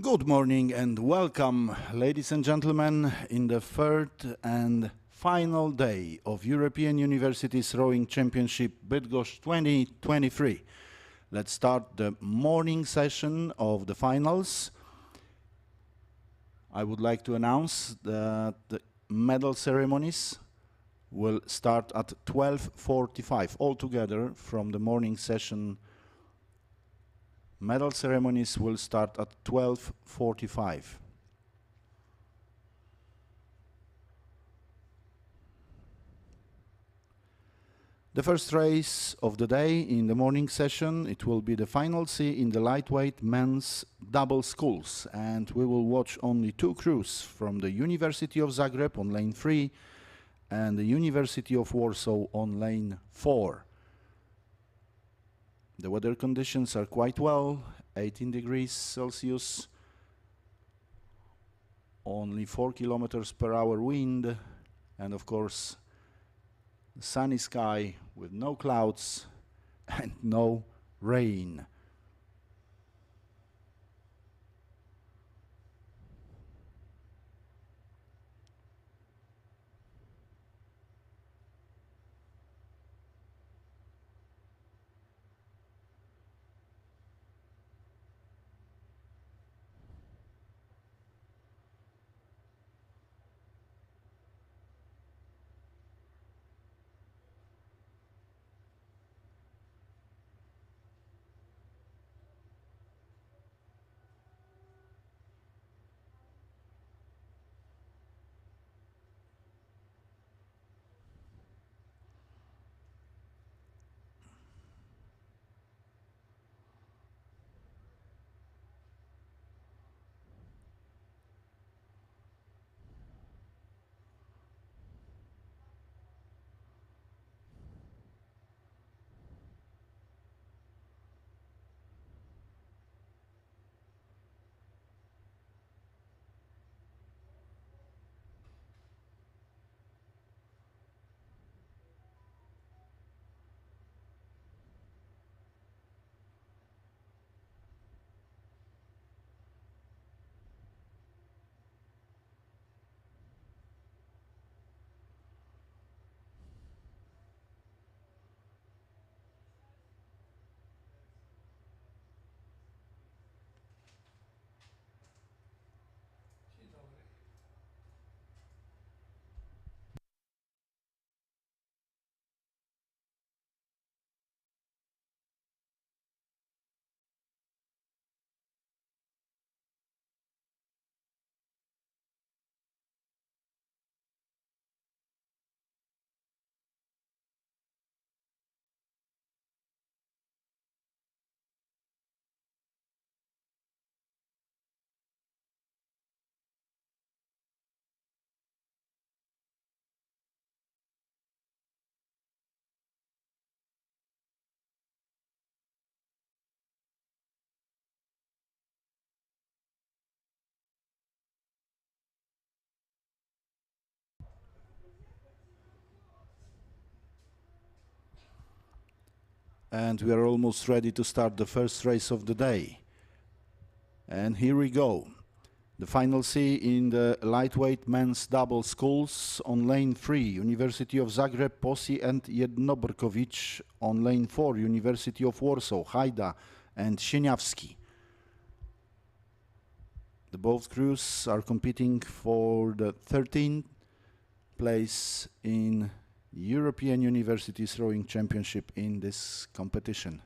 Good morning and welcome, ladies and gentlemen, in the third and final day of European Universities Rowing Championship Bydgoszcz 2023. Let's start the morning session of the finals. I would like to announce that the medal ceremonies will start at 12:45 altogether from the morning session. Medal ceremonies will start at 12:45. The first race of the day in the morning session, it will be the final C in the lightweight men's double sculls, and we will watch only two crews from the University of Zagreb on lane 3 and the University of Warsaw on lane 4. The weather conditions are quite well, 18 degrees Celsius, only 4 kilometers per hour wind, and of course sunny sky with no clouds and no rain. And we are almost ready to start the first race of the day. And here we go. The final C in the lightweight men's double sculls on lane 3, University of Zagreb, Posi and Jednobrkowicz. On lane 4, University of Warsaw, Hajda and Sieniawski. The both crews are competing for the 13th place in European Universities Rowing Championship in this competition.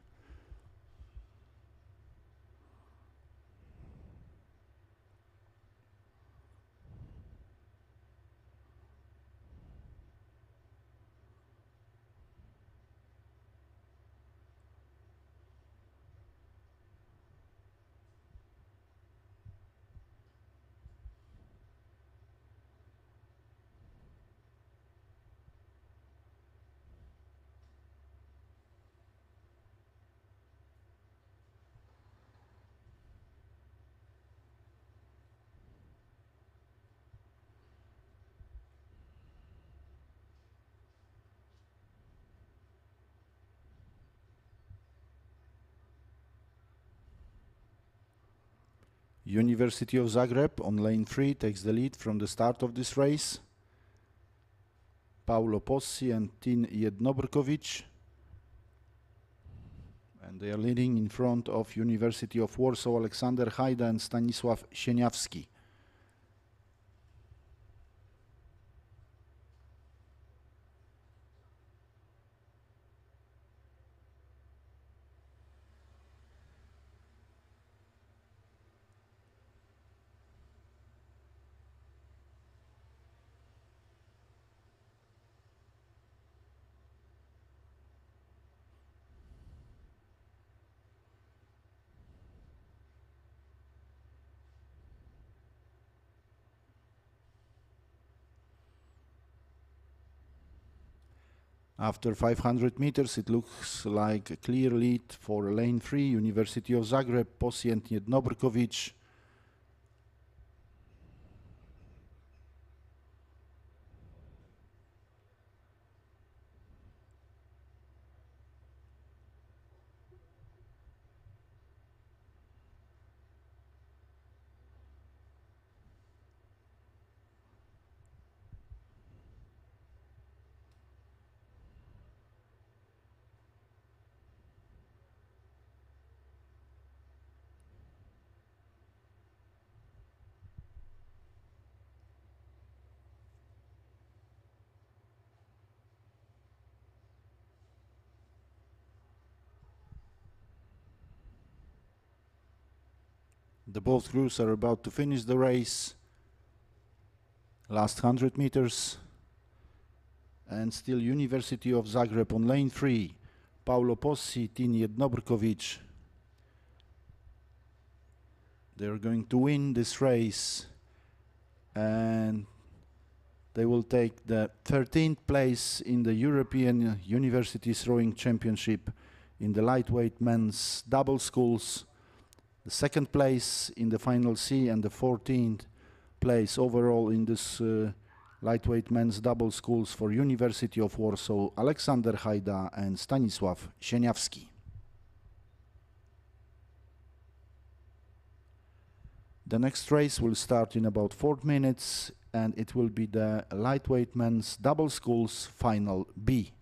University of Zagreb on lane 3 takes the lead from the start of this race. Paulo Possi and Tin Jednobrkovic. And they are leading in front of University of Warsaw, Aleksander Hajda and Stanisław Sieniawski. After 500 meters, it looks like a clear lead for lane 3, University of Zagreb, Possi and Jednobrkovic. The both crews are about to finish the race. Last 100 meters. And still University of Zagreb on lane 3. Paulo Possi, Tin Jednobrkovic. They're going to win this race. And they will take the 13th place in the European University Throwing Championship in the lightweight men's double sculls. The second place in the final C and the 14th place overall in this lightweight men's double sculls for University of Warsaw, Aleksander Hajda and Stanisław Sieniawski. The next race will start in about 4 minutes and it will be the lightweight men's double sculls final B.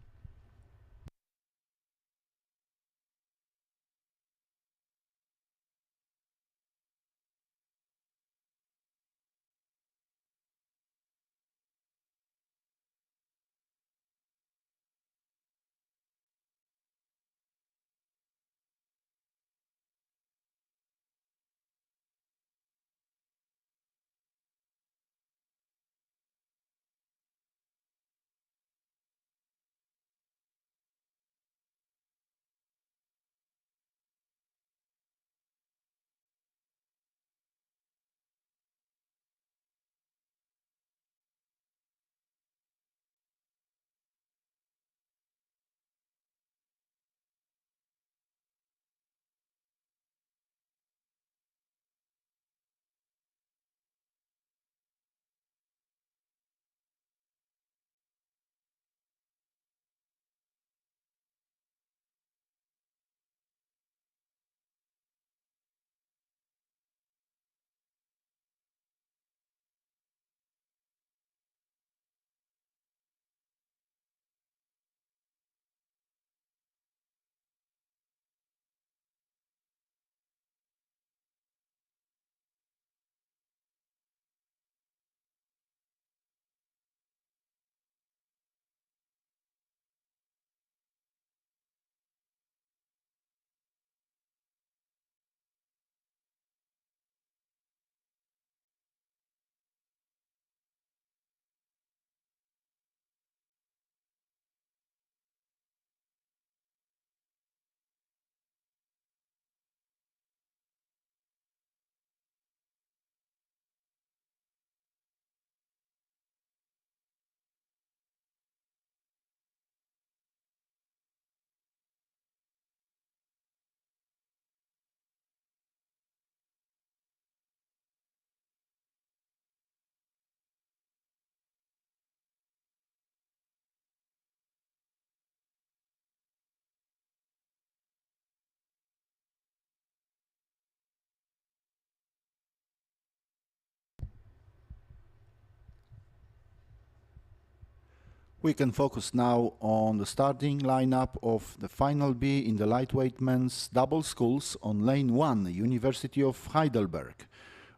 We can focus now on the starting lineup of the final B in the lightweight men's double sculls. On lane 1, University of Heidelberg.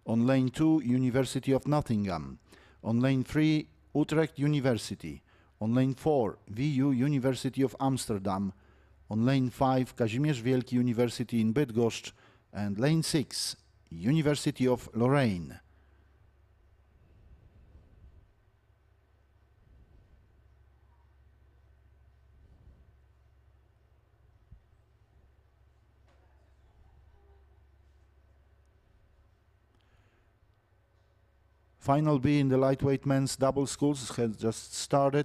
On lane 2, University of Nottingham. On lane 3, Utrecht University. On lane 4, VU University of Amsterdam. On lane 5, Kazimierz Wielki University in Bydgoszcz. And lane 6, University of Lorraine. Final B in the lightweight men's double sculls has just started.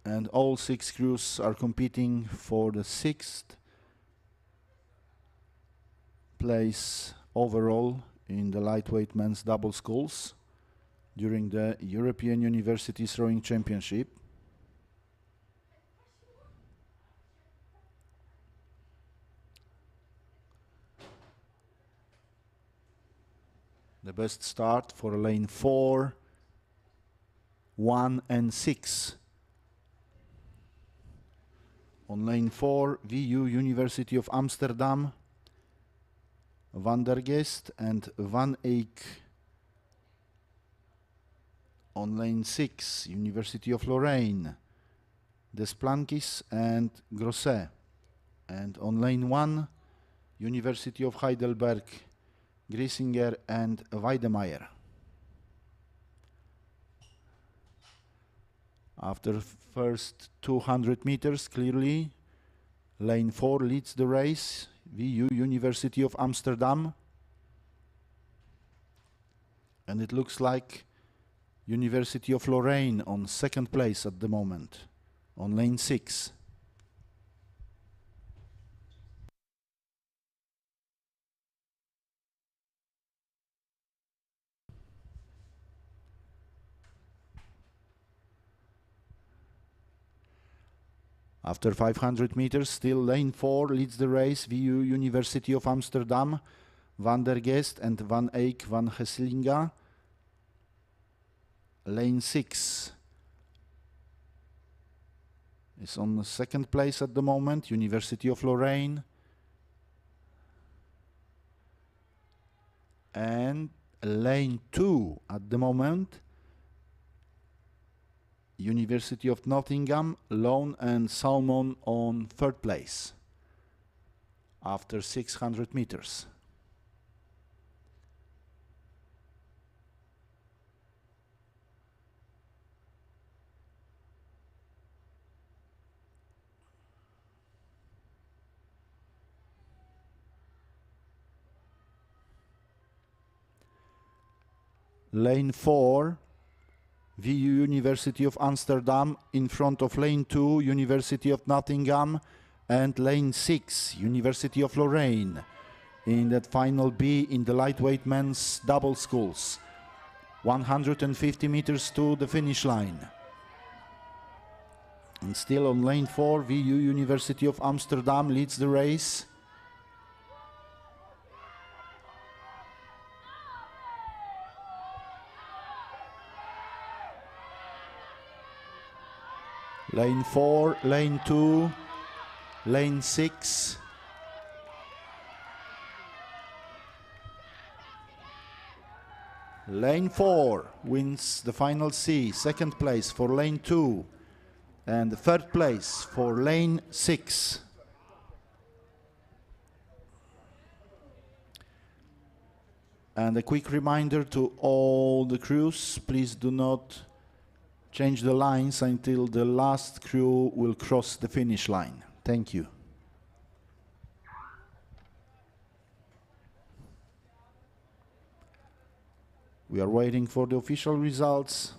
And all 6 crews are competing for the 6th place overall in the lightweight men's double sculls during the European Universities Rowing Championship. The best start for lane 4, 1 and 6. On lane 4, VU University of Amsterdam, Van der Geest and Van Eyck. On lane 6, University of Lorraine, Desplanquis and Grosset. And on lane 1, University of Heidelberg, Griesinger and Weidemeyer. After first 200 meters, clearly, lane 4 leads the race, VU University of Amsterdam. And it looks like University of Lorraine on 2nd place at the moment, on lane 6. After 500 meters, still lane 4 leads the race, VU University of Amsterdam, Van der Geest and Van Eyck van Hesselinga. Lane 6 is on the 2nd place at the moment, University of Lorraine. And lane 2 at the moment, University of Nottingham, Lone and Salmon on 3rd place after 600 meters. Lane 4, VU University of Amsterdam in front of lane 2, University of Nottingham, and lane 6, University of Lorraine in that final B in the lightweight men's double sculls. 150 meters to the finish line. And still on lane 4, VU University of Amsterdam leads the race. Lane 4, lane 2, lane 6. Lane 4 wins the final C, 2nd place for lane 2 and 3rd place for lane 6. And a quick reminder to all the crews, please do not change the lines until the last crew will cross the finish line. Thank you. We are waiting for the official results.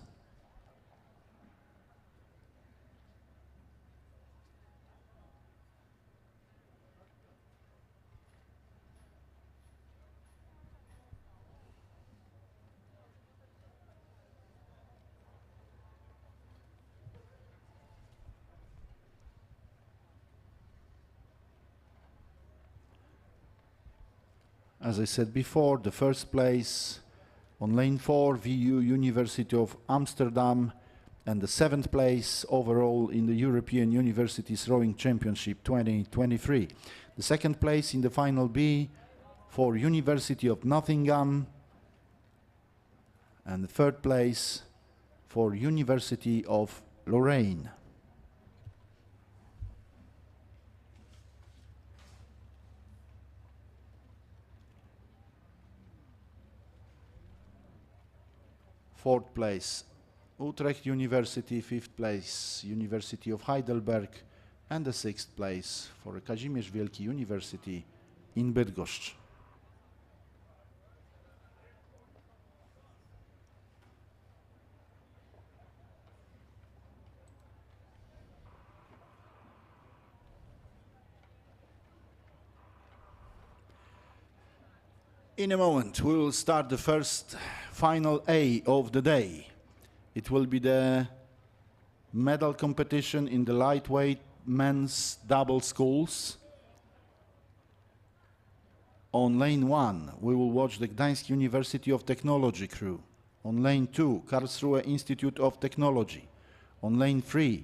As I said before, the first place On lane 4, VU University of Amsterdam, and the 7th place overall in the European Universities Rowing Championship 2023. The 2nd place in the final B for University of Nottingham, and the 3rd place for University of Lorraine. Fourth place, Utrecht University. 5th place, University of Heidelberg. And the 6th place for Kazimierz Wielki University in Bydgoszcz. In a moment, we will start the first final A of the day. It will be the medal competition in the lightweight men's double sculls. On lane 1, we will watch the Gdańsk University of Technology crew. On lane 2, Karlsruhe Institute of Technology. On lane 3,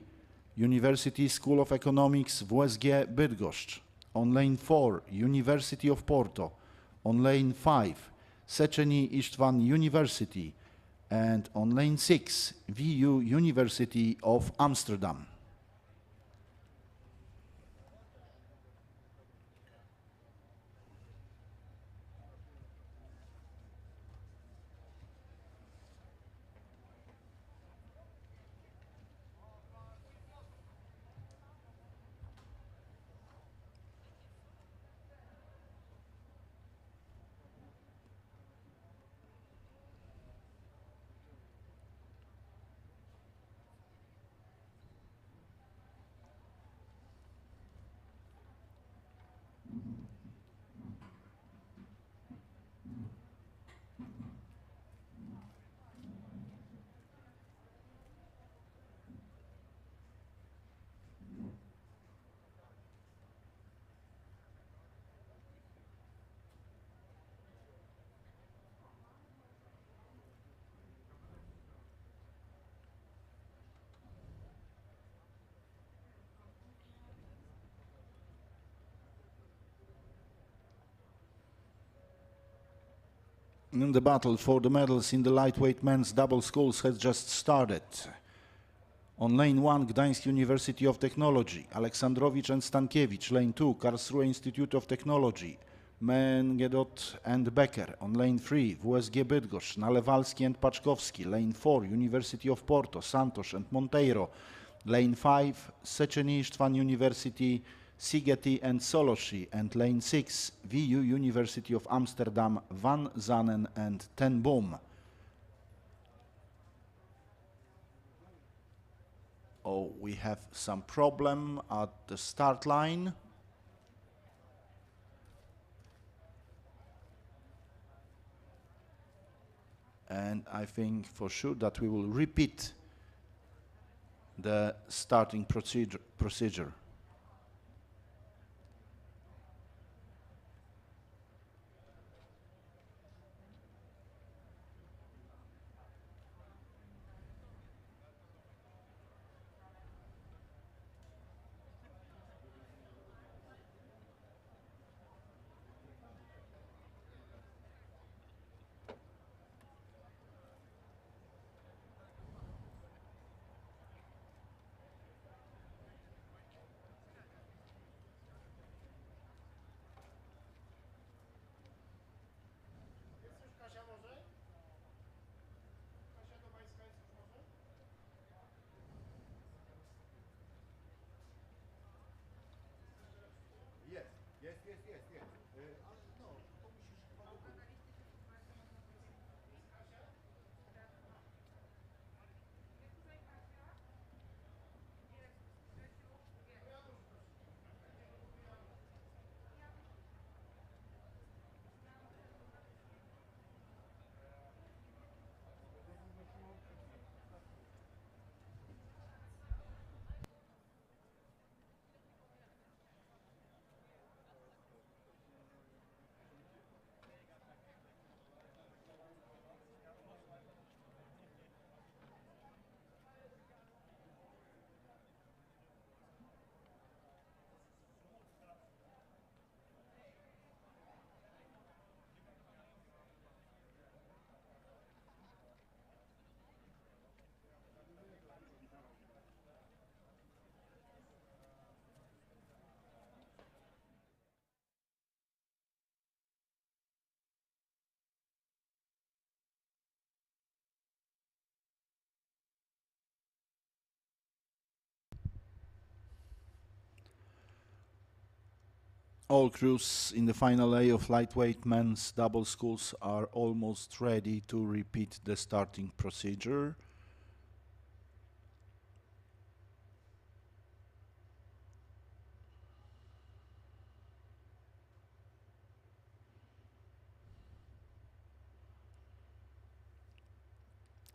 University School of Economics WSG Bydgoszcz. On lane 4, University of Porto. On lane 5, Széchenyi István University, and on lane 6, VU University of Amsterdam. The battle for the medals in the lightweight men's double sculls has just started. On lane 1, Gdańsk University of Technology, Aleksandrowicz and Stankiewicz. Lane 2, Karlsruhe Institute of Technology, Mengedot and Becker. On lane 3, WSG Bydgoszcz, Nalewalski and Paczkowski. Lane 4, University of Porto, Santos and Monteiro. Lane 5, Széchenyi István University, Szigeti and Solosi, and lane 6, VU University of Amsterdam, Van Zanen and Ten Boom. Oh, we have some problem at the start line. And I think for sure that we will repeat the starting procedure. All crews in the final A of lightweight men's double sculls are almost ready to repeat the starting procedure.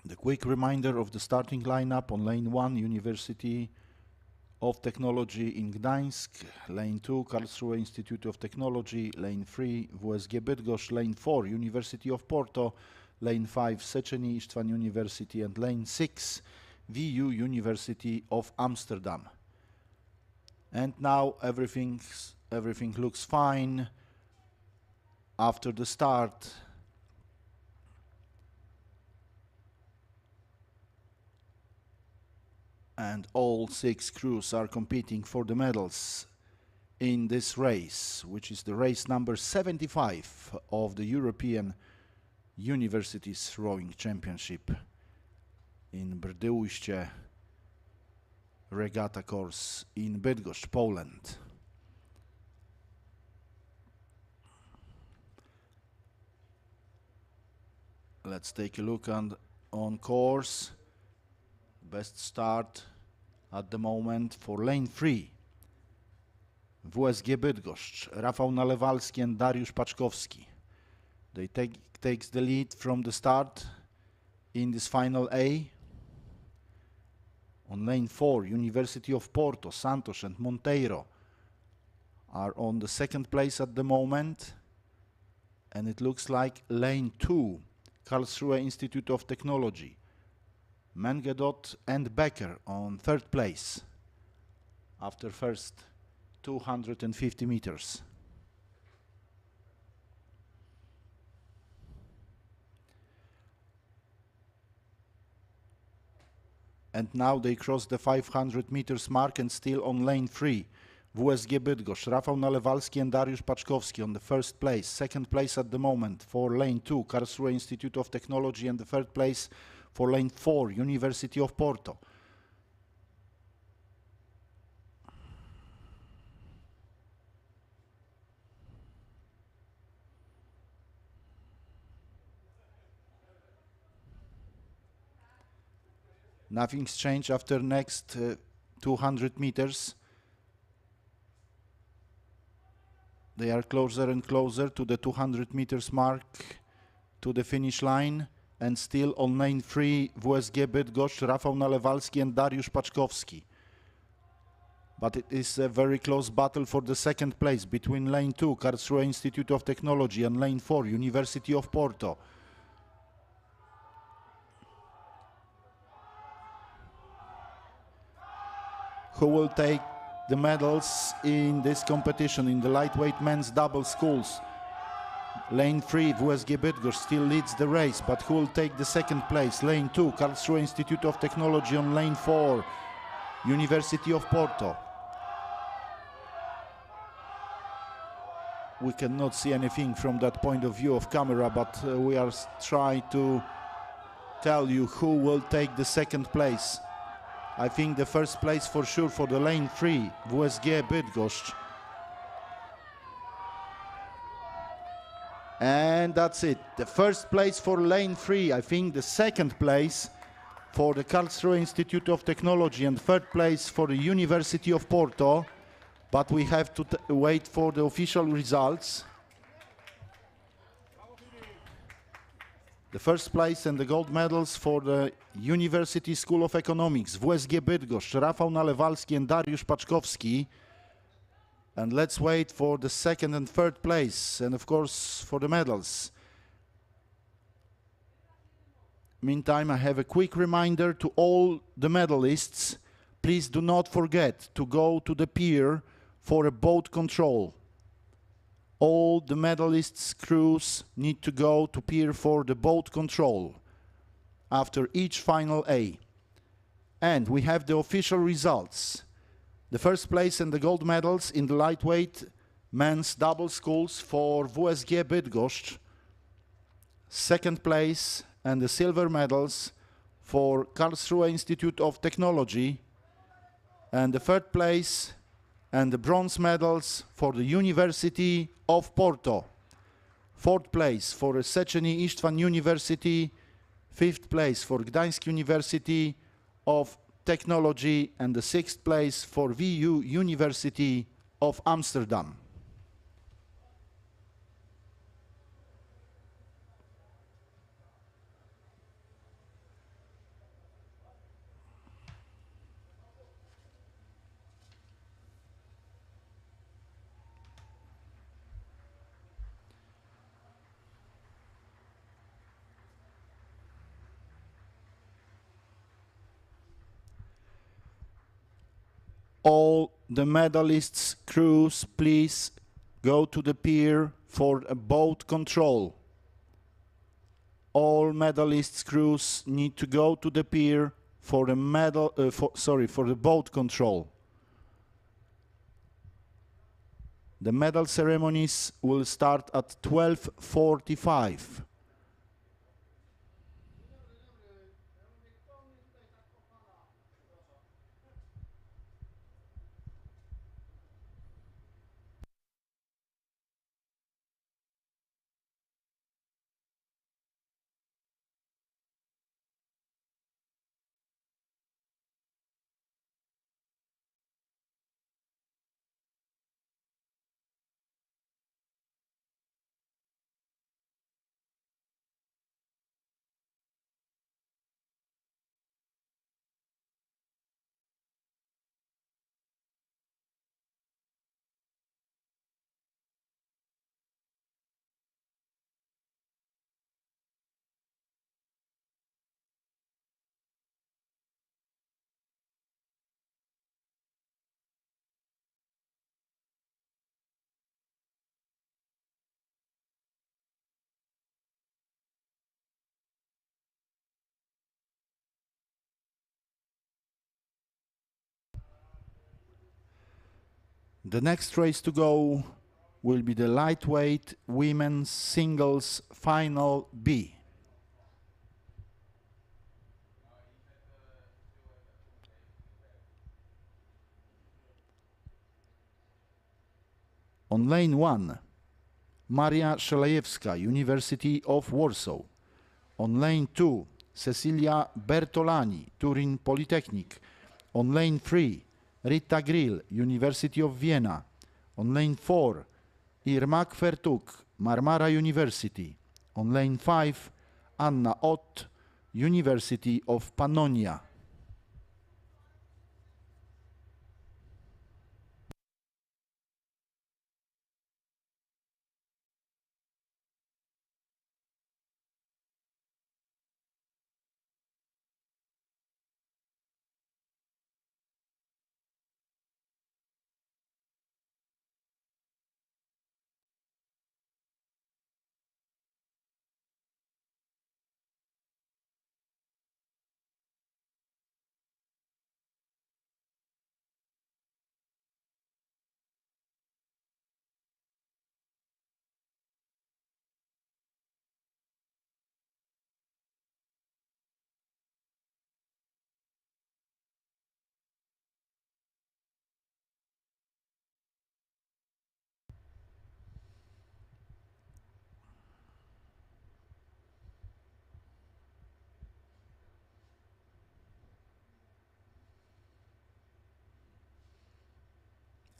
The quick reminder of the starting lineup: on lane 1, University of Technology in Gdańsk, lane 2, Karlsruhe Institute of Technology, lane 3, WSG Bydgoszcz, lane 4, University of Porto, lane 5, Széchenyi István University, and lane 6, VU University of Amsterdam. And now everything looks fine after the start. And all 6 crews are competing for the medals in this race, which is the race number 75 of the European Universities Rowing Championship in Brdyuście Regatta Course in Bydgoszcz, Poland. Let's take a look on course. Best start at the moment for lane 3. WSG Bydgoszcz, Rafał Nalewalski and Dariusz Paczkowski. They takes the lead from the start in this final A. On lane 4, University of Porto, Santos and Monteiro are on the second place at the moment. And it looks like lane 2, Karlsruhe Institute of Technology, Mengedot and Becker on third place after first 250 meters. And now they cross the 500 meters mark and still on lane 3. WSG Bydgoszcz, Rafał Nalewalski and Dariusz Paczkowski on the first place. Second place at the moment for lane 2, Karlsruhe Institute of Technology, and the third place for lane 4, University of Porto. Nothing's changed after next 200 meters. They are closer and closer to the 200 meters mark, to the finish line. And still on lane 3, WSG Bydgoszcz, Rafał Nalewalski and Dariusz Paczkowski. But it is a very close battle for the second place between lane 2, Karlsruhe Institute of Technology, and lane 4, University of Porto. Who will take the medals in this competition in the lightweight men's double sculls? Lane 3, WSG Bydgoszcz still leads the race, but who will take the second place? Lane 2, Karlsruhe Institute of Technology. On lane 4, University of Porto. We cannot see anything from that point of view of camera, but we are trying to tell you who will take the second place. I think the first place for sure for the lane 3, WSG Bydgoszcz. And that's it. The first place for lane 3. I think the second place for the Karlsruhe Institute of Technology, and third place for the University of Porto. But we have to wait for the official results. The first place and the gold medals for the University School of Economics, WSG Bydgoszcz, Rafał Nalewalski and Dariusz Paczkowski. And let's wait for the second and third place, and of course for the medals. Meantime, I have a quick reminder to all the medalists. Please do not forget to go to the pier for a boat control. All the medalists' crews need to go to pier for the boat control after each final A. And we have the official results. The first place and the gold medals in the lightweight men's double sculls for WSG Bydgoszcz. Second place and the silver medals for Karlsruhe Institute of Technology. And the third place And the bronze medals for the University of Porto. 4th place for Széchenyi István University, 5th place for Gdańsk University of Technology, and the 6th place for VU University of Amsterdam. All the medalists' crews, please go to the pier for a boat control. All medalists' crews need to go to the pier for the for the boat control. The medal ceremonies will start at 12:45. The next race to go will be the lightweight women's singles final B. On lane 1, Maria Szelejewska, University of Warsaw. On lane 2, Cecilia Bertolani, Turin Polytechnic. On lane 3, Rita Grill, University of Vienna. On lane 4, Irmak Fertuk, Marmara University. On lane 5, Anna Ott, University of Pannonia.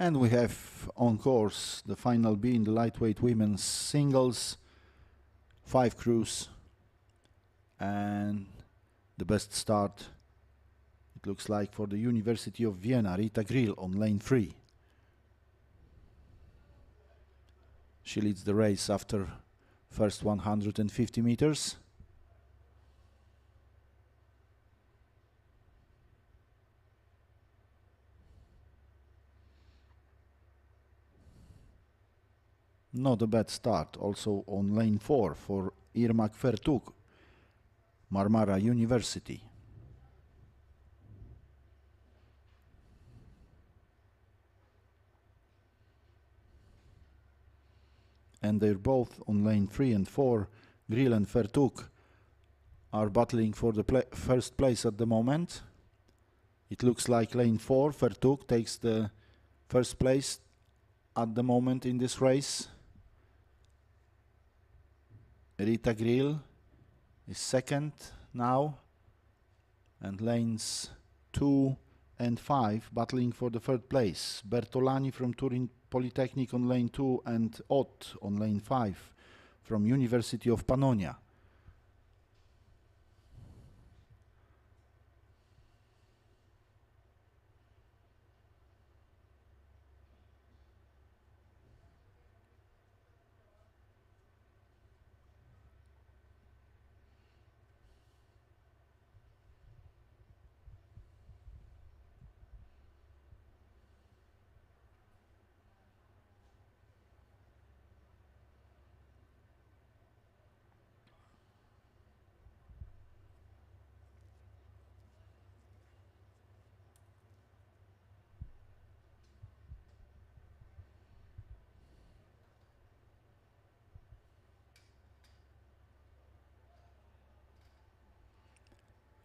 And we have on course the final B in the lightweight women's singles, 5 crews, and the best start, it looks like, for the University of Vienna, Rita Grill on lane 3. She leads the race after first 150 meters. Not a bad start also on lane 4 for Irmak Fertuk, Marmara University. And they're both on lane 3 and 4. Grill and Fertuk are battling for the first place at the moment. It looks like lane 4, Fertuk, takes the First place at the moment in this race. Rita Grill is second now, and lanes 2 and 5 battling for the third place. Bertolani from Turin Polytechnic on lane 2 and Ott on lane 5 from University of Pannonia.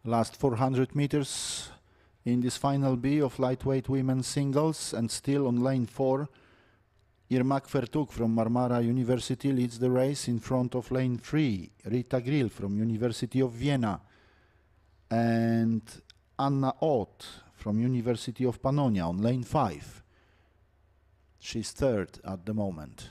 Last 400 meters in this final B of lightweight women's singles, and still on lane 4, Irmak Fertuk from Marmara University leads the race in front of lane 3, Rita Grill from University of Vienna, and Anna Ott from University of Pannonia on lane 5. She's third at the moment.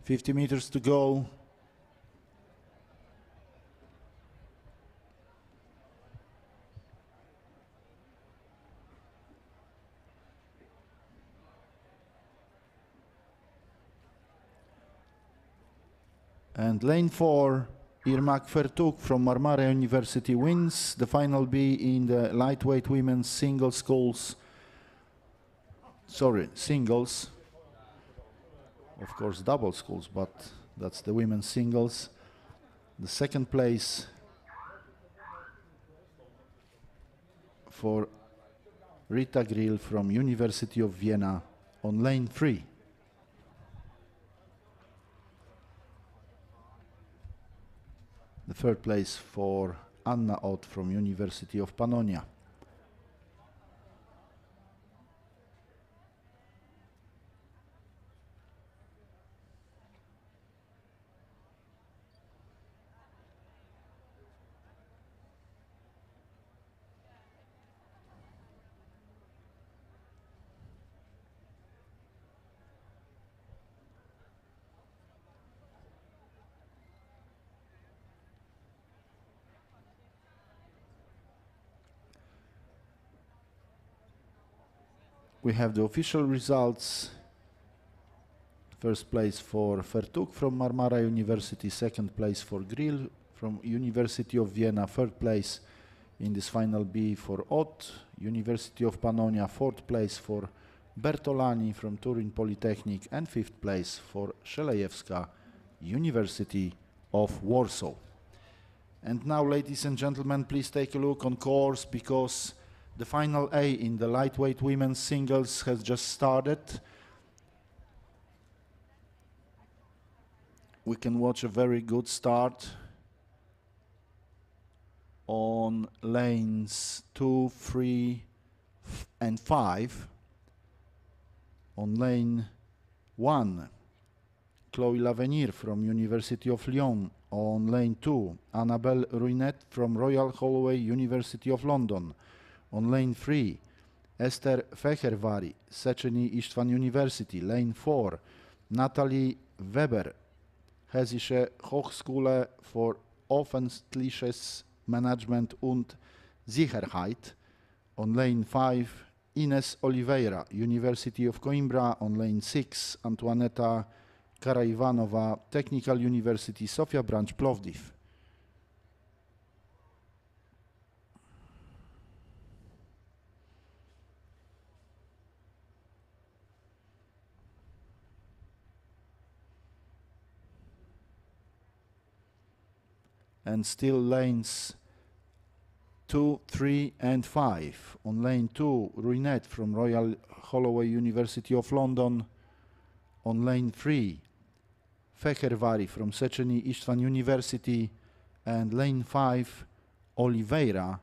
"50 meters to go." And lane 4, Irmak Fertuk from Marmara University wins the final B in the lightweight women's singles. Of course, double schools, but that's the women's singles. The second place for Rita Grill from University of Vienna on lane 3. The third place for Anna Ott from University of Pannonia. We have the official results. First place for Fertuk from Marmara University, second place for Grill from University of Vienna, third place in this final B for Ott, University of Pannonia, fourth place for Bertolani from Turin Polytechnic, and fifth place for Szelejewska, University of Warsaw. And now, ladies and gentlemen, please take a look on course, because the final A in the lightweight women's singles has just started. We can watch a very good start on lanes 2, 3, and 5. On lane 1, Chloé Lavenir from University of Lyon. On lane 2, Annabelle Ruinet from Royal Holloway, University of London. On lane 3, Esther Fehervari, Széchenyi István University. Lane 4, Natalie Weber, Hessische Hochschule für Öffentliches Management und Sicherheit. On lane 5, Ines Oliveira, University of Coimbra. On lane 6, Antoaneta Karaivanova Technical University, Sofia branch Plovdiv. And still lanes 2, 3 and 5. On lane 2, Ruinet from Royal Holloway University of London. On lane 3, Fehervari from Széchenyi István University. And lane 5, Oliveira,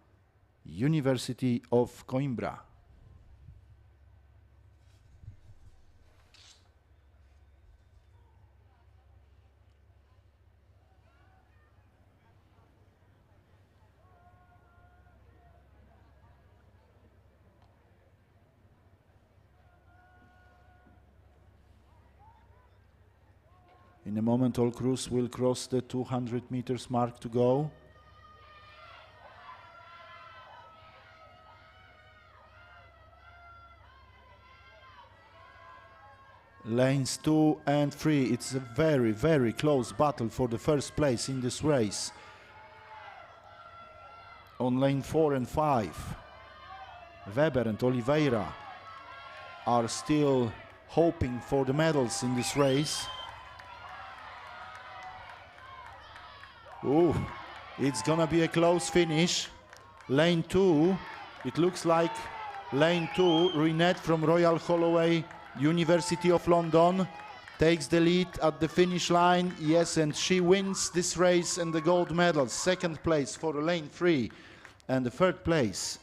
University of Coimbra. In a moment, all crews will cross the 200 meters mark to go. Lanes 2 and 3, it's a very, very close battle for the first place in this race. On lane 4 and 5, Weber and Oliveira are still hoping for the medals in this race. Ooh, it's gonna be a close finish. Lane 2, it looks like lane 2, Ruinet from Royal Holloway University of London takes the lead at the finish line. Yes, and she wins this race and the gold medal. Second place for lane 3 and the third place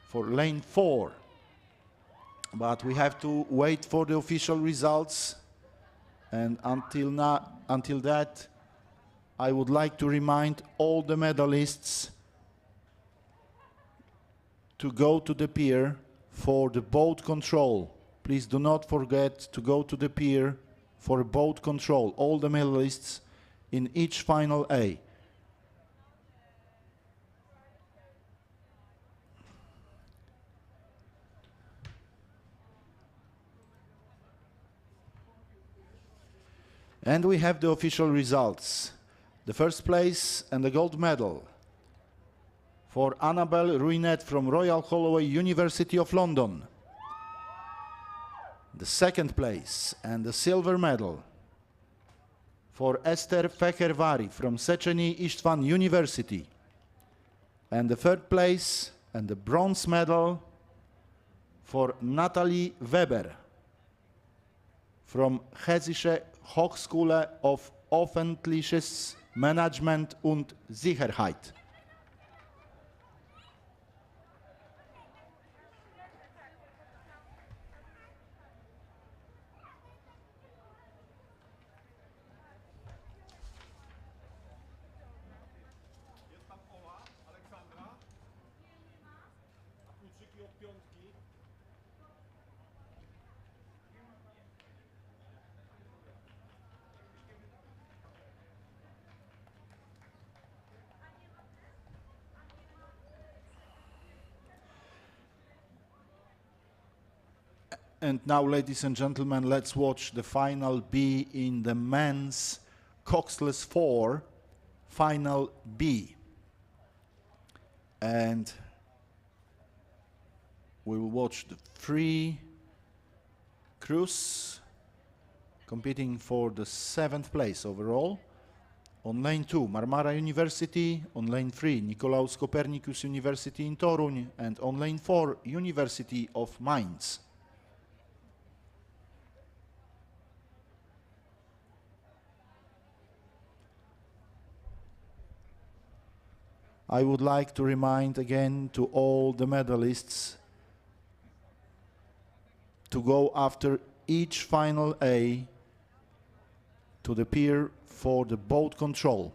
for lane 4. But we have to wait for the official results, and until that, I would like to remind all the medalists to go to the pier for the boat control. Please do not forget to go to the pier for boat control. All the medalists in each final A. And we have the official results. The first place and the gold medal for Annabelle Ruinet from Royal Holloway University of London. The second place and the silver medal for Esther Fehervari from Széchenyi István University. And the third place and the bronze medal for Natalie Weber from Hessische Hochschule of Öffentliches Management und Sicherheit. And now, ladies and gentlemen, let's watch the final B in the men's coxless 4, final B. And we will watch the 3 crews competing for the 7th place overall. On lane 2, Marmara University. On lane 3, Nicolaus Copernicus University in Toruń. And on lane 4, University of Mainz. I would like to remind again to all the medalists to go after each final A to the pier for the boat control.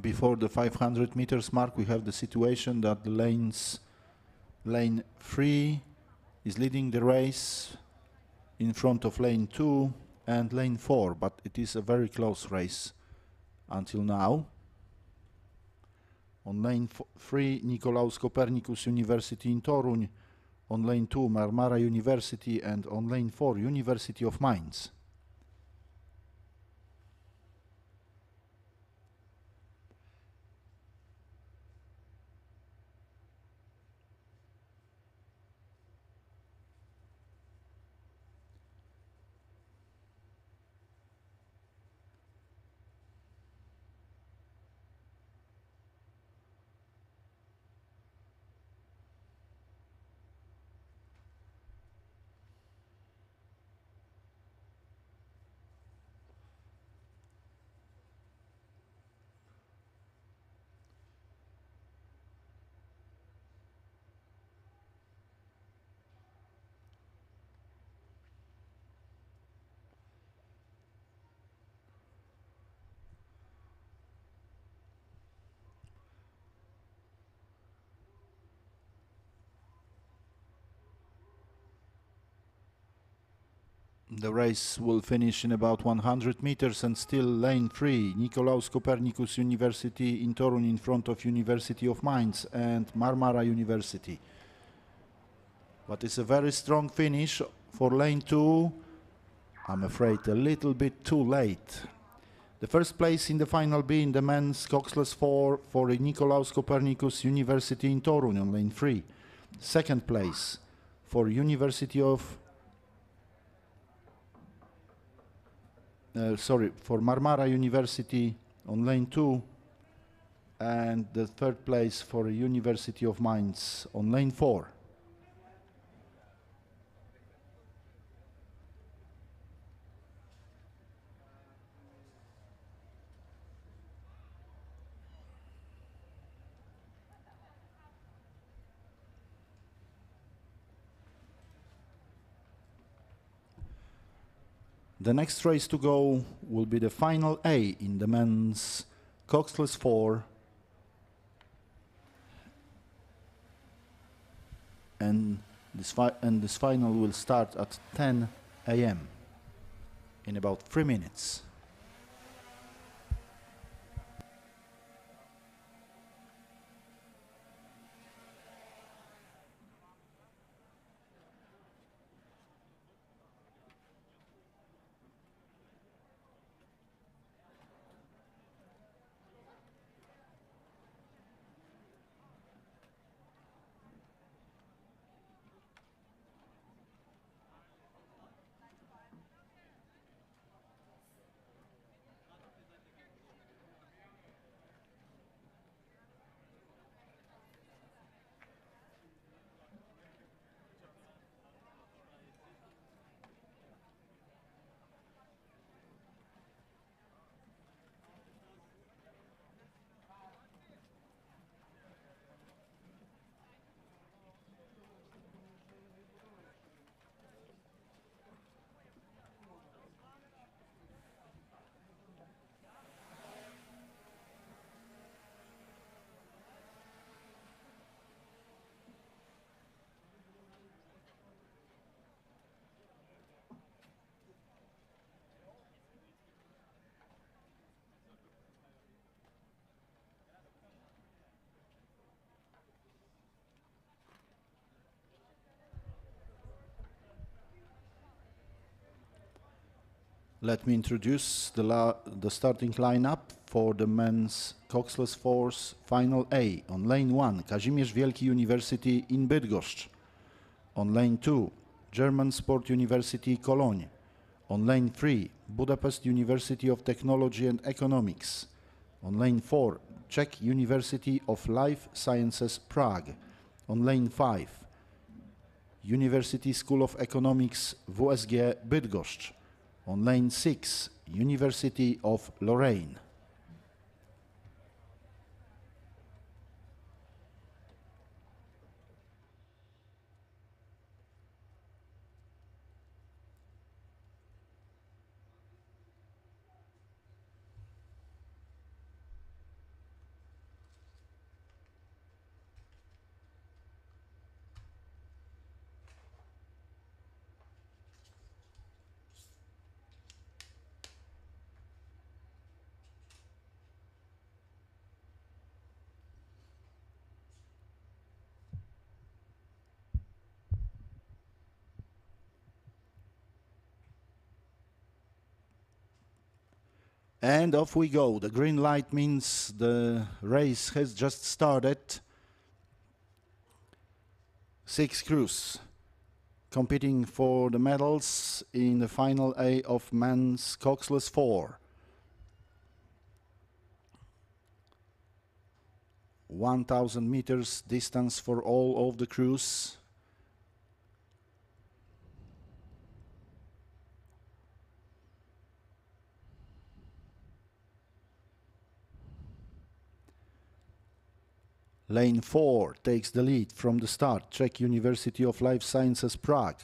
before the 500 meters mark, we have the situation that the lane 3 is leading the race in front of lane 2 and lane 4, but it is a very close race until now. On lane 3, Nicolaus Copernicus University in Toruń, on lane 2, Marmara University, and on lane 4, University of Mainz. The race will finish in about 100 meters, and still lane 3, Nicolaus Copernicus University in Toruń in front of University of Mainz and Marmara University. But it's a very strong finish for lane 2. I'm afraid a little bit too late. The first place in the final B in the men's coxless 4 for Nicolaus Copernicus University in Toruń on lane 3. Second place for University of for Marmara University on lane 2, and the third place for University of Mainz on lane 4. The next race to go will be the final A in the men's coxless 4, and this final will start at 10 a.m. in about 3 minutes. Let me introduce the starting lineup for the men's coxless 4's final A. On lane 1, Kazimierz Wielki University in Bydgoszcz. On lane 2, German Sport University Cologne. On lane 3, Budapest University of Technology and Economics. On lane 4, Czech University of Life Sciences Prague. On lane 5, University School of Economics WSG Bydgoszcz. On lane 6, University of Lorraine. And off we go. The green light means the race has just started. 6 crews competing for the medals in the final A of men's coxless 4. 1,000 meters distance for all of the crews. Lane 4 takes the lead from the start. Czech University of Life Sciences Prague.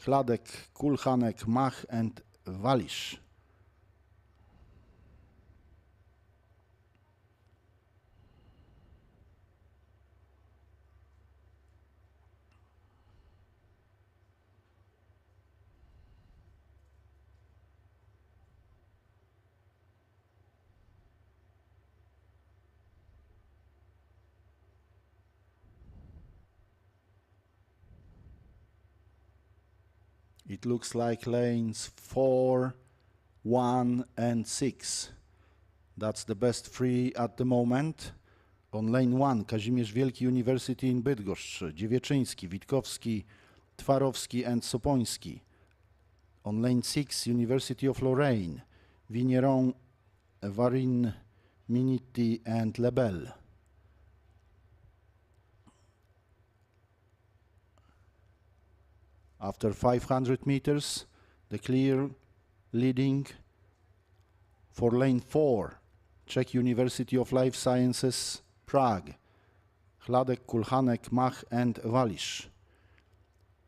Hladek, Kulhanek, Mach and Walisz. It looks like lanes 4, 1 and 6. That's the best 3 at the moment. On lane 1 Kazimierz Wielki University in Bydgoszcz, Dziewiczyński, Witkowski, Twarowski and Sopoński. On lane 6 University of Lorraine, Vigneron, Varin, Miniti and Lebel. After 500 meters, the clear leading for lane 4, Czech University of Life Sciences, Prague, Hladek, Kulhanek, Mach and Walisz.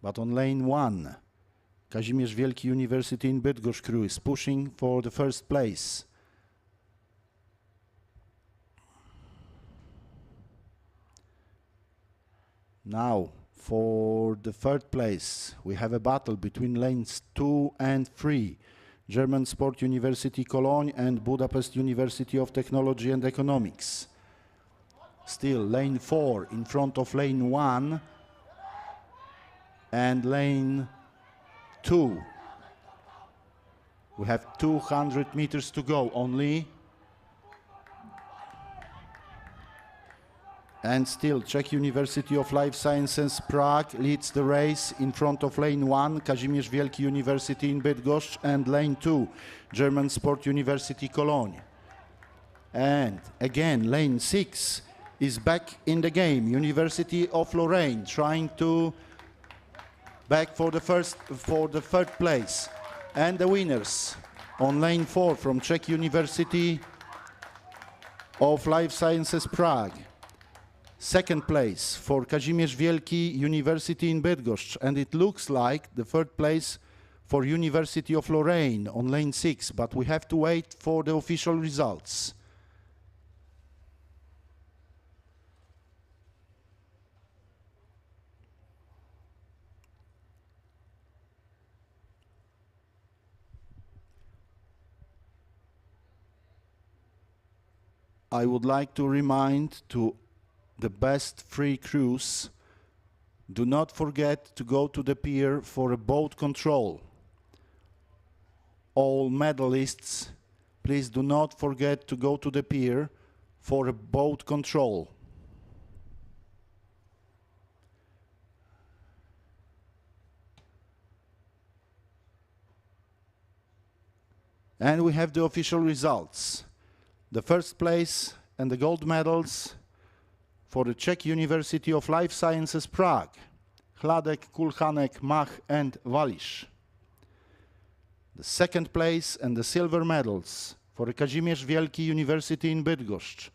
But on lane 1, Kazimierz Wielki University in Bydgoszcz crew is pushing for the first place. Now, for the third place, we have a battle between lanes 2 and 3. German Sport University Cologne and Budapest University of Technology and Economics. Still lane 4 in front of lane 1 and lane 2. We have 200 meters to go only. And still, Czech University of Life Sciences Prague leads the race in front of lane 1, Kazimierz Wielki University in Bydgoszcz, and lane 2, German Sport University Cologne. And again, lane 6 is back in the game, University of Lorraine, trying to back for the third place. And the winners on lane 4 from Czech University of Life Sciences Prague. Second place for Kazimierz Wielki University in Bydgoszcz, and it looks like the third place for University of Lorraine on lane 6, but we have to wait for the official results. I would like to remind to the best 3 crews, do not forget to go to the pier for a boat control. All medalists, please do not forget to go to the pier for a boat control. And we have the official results. The first place and the gold medals for the Czech University of Life Sciences Prague, Hladek, Kulhanek, Mach and Walisz. The second place and the silver medals for the Kazimierz Wielki University in Bydgoszcz,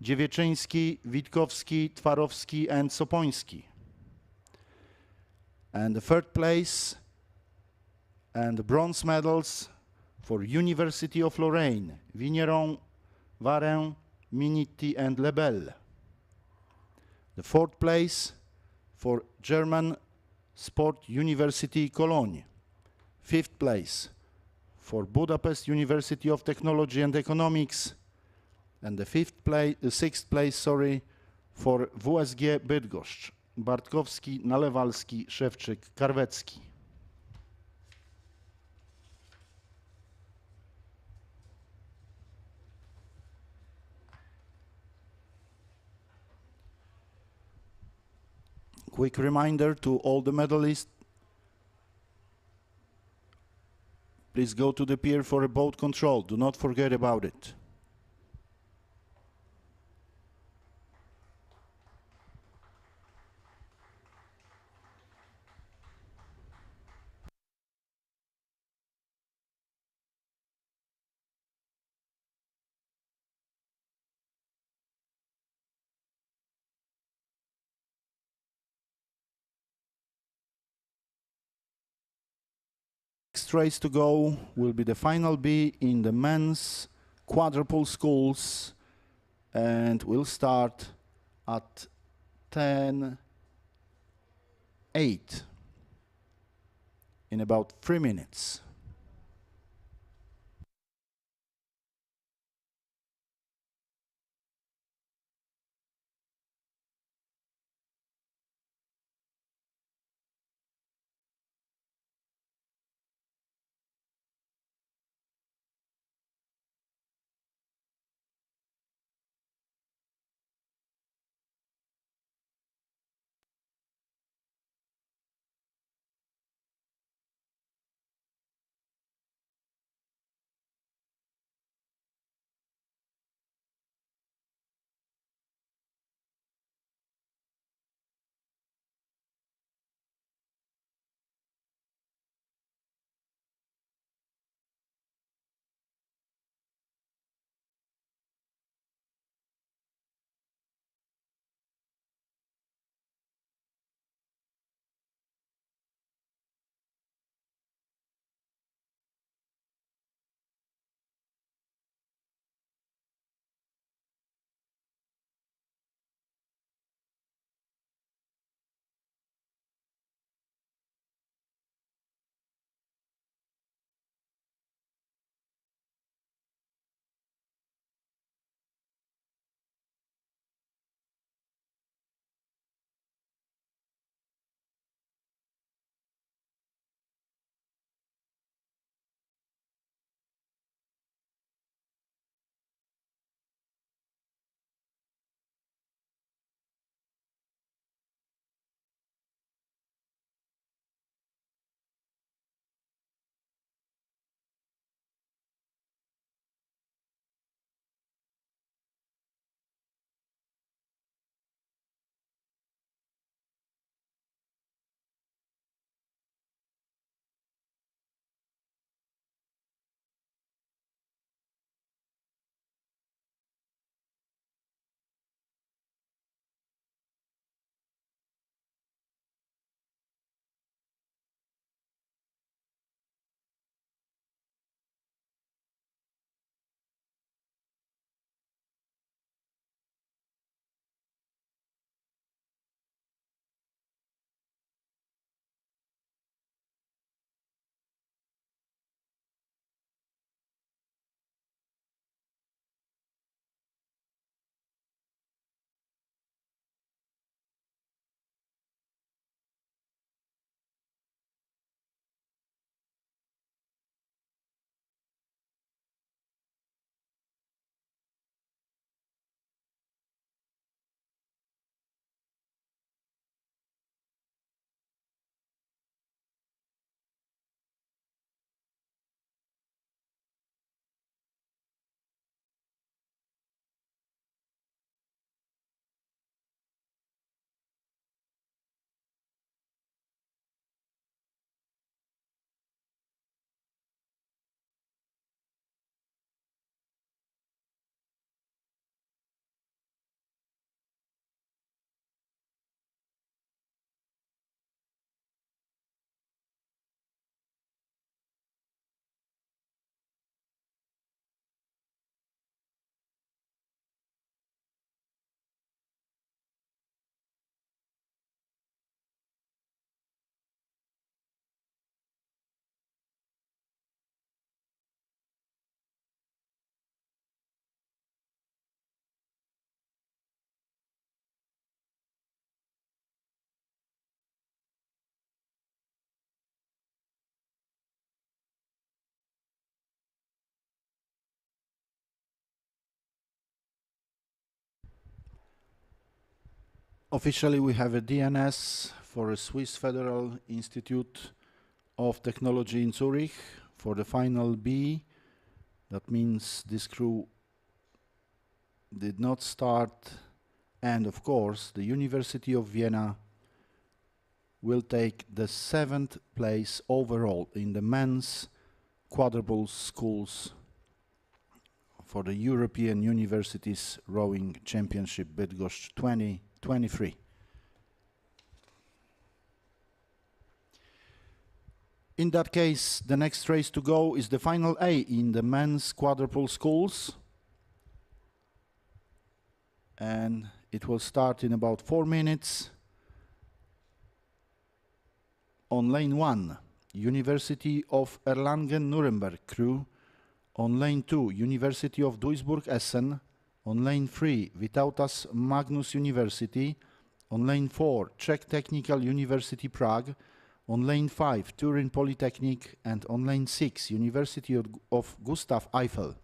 Dziewiczyński, Witkowski, Twarowski and Sopoński. And the third place and the bronze medals for University of Lorraine, Vigneron, Varin, Miniti and Lebel. The fourth place for German Sport University Cologne. Fifth place for Budapest University of Technology and Economics. And the sixth place, for WSG Bydgoszcz. Bartkowski, Nalewalski, Szewczyk, Karwecki. Quick reminder to all the medalists, please go to the pier for a boat control. Do not forget about it. Next race to go will be the final B in the men's quadruple sculls, and we'll start at 10:08 in about 3 minutes. Officially, we have a DNS for a Swiss Federal Institute of Technology in Zurich for the final B. That means this crew did not start, and of course the University of Vienna will take the 7th place overall in the men's quadruple sculls for the European Universities Rowing Championship Bydgoszcz 2023. In that case, the next race to go is the final A in the men's quadruple sculls. And it will start in about 4 minutes. On lane 1, University of Erlangen-Nuremberg crew. On lane 2, University of Duisburg-Essen. On lane 3, Vytautas Magnus University. On lane 4, Czech Technical University Prague. On lane 5, Turin Polytechnic. And on lane 6, University of Gustav Eiffel.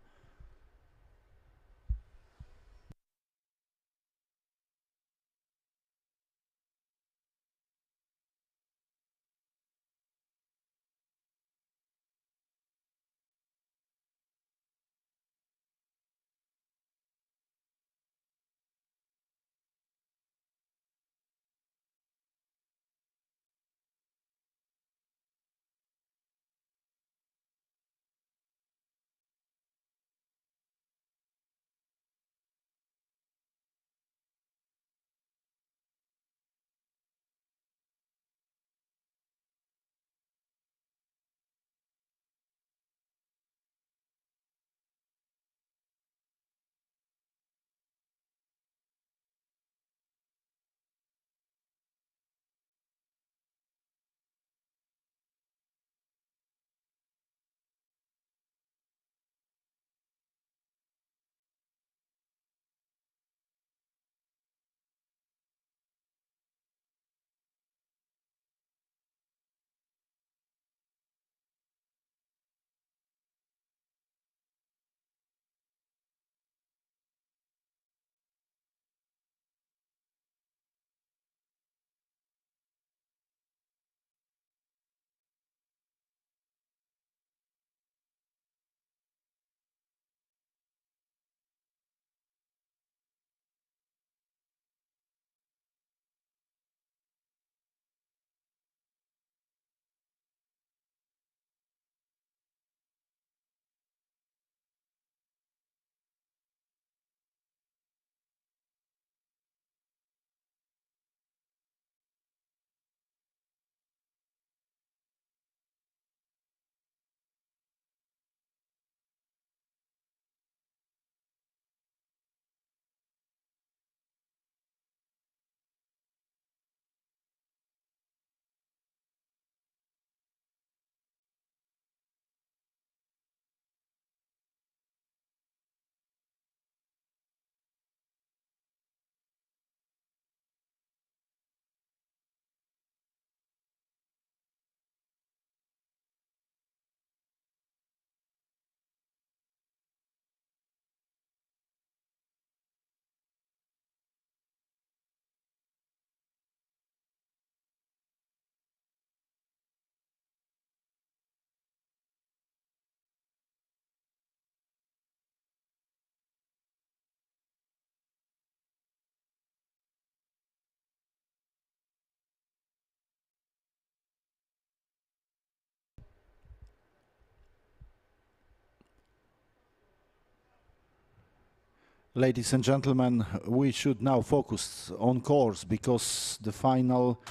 Ladies and gentlemen, we should now focus on course because the final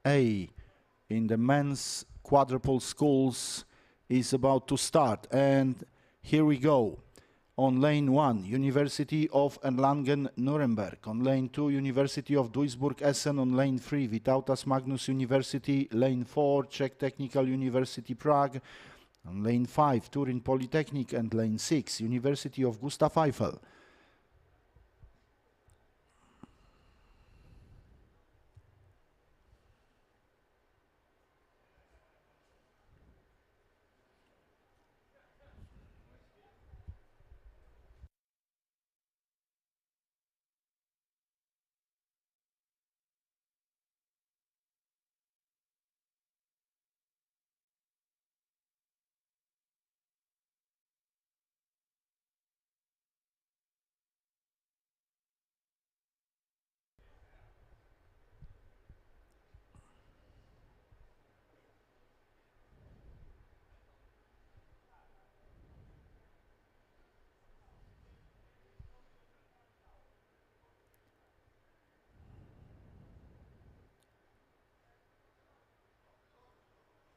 A in the men's quadruple sculls is about to start. And here we go. On lane 1, University of Erlangen-Nuremberg. On lane 2, University of Duisburg-Essen. On lane 3, Vytautas Magnus University. Lane 4, Czech Technical University Prague. On lane 5, Turin Polytechnic. And lane 6, University of Gustav Eiffel.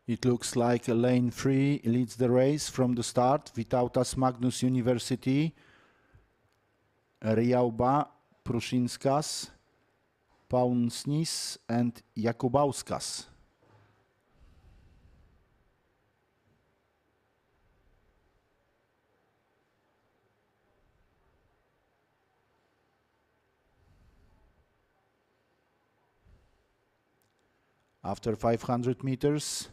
It looks like lane 3 leads the race from the start. Vytautas Magnus University, Riauba, Prušinskas, Paunsnis and Jakubauskas. After 500 meters,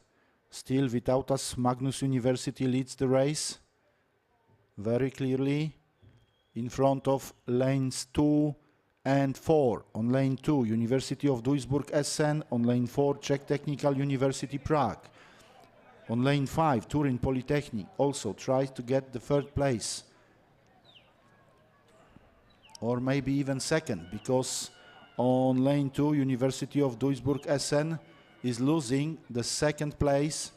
still Vytautas Magnus University leads the race very clearly in front of lanes 2 and 4. On lane 2, University of Duisburg-Essen. On lane 4, Czech Technical University Prague. On lane 5, Turin Polytechnic also tries to get the third place. Or maybe even second, because on lane 2, University of Duisburg-Essen is losing the second place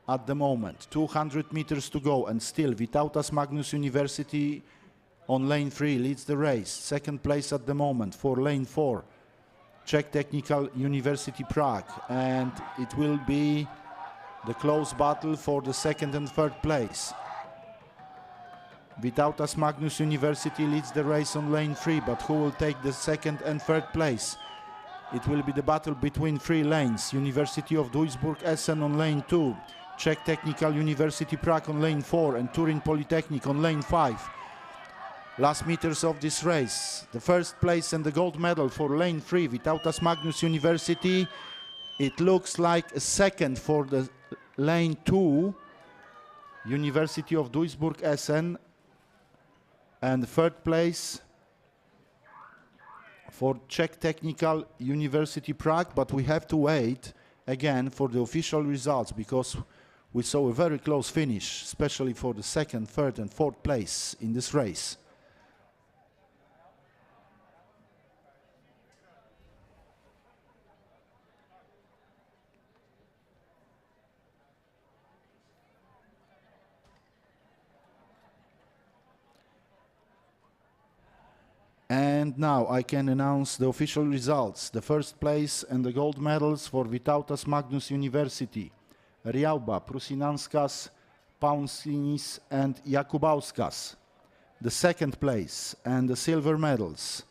at the moment. 200 meters to go, and still Vytautas Magnus University on lane 3 leads the race. Second place at the moment for lane 4, Czech Technical University Prague, and it will be the close battle for the second and third place. Vytautas Magnus University leads the race on lane 3, but who will take the second and third place? It will be the battle between 3 lanes. University of Duisburg-Essen on lane 2, Czech Technical University Prague on lane 4, and Turin Polytechnic on lane 5. Last meters of this race. The first place and the gold medal for lane 3, Vytautas Magnus University. It looks like a second for the lane 2, University of Duisburg-Essen, and third place for Czech Technical University Prague, but we have to wait again for the official results because we saw a very close finish, especially for the second, third and fourth place in this race. And now I can announce the official results. The first place and the gold medals for Vytautas Magnus University, Riauba, Prušinskas, Paunsnis and Jakubauskas. The second place and the silver medals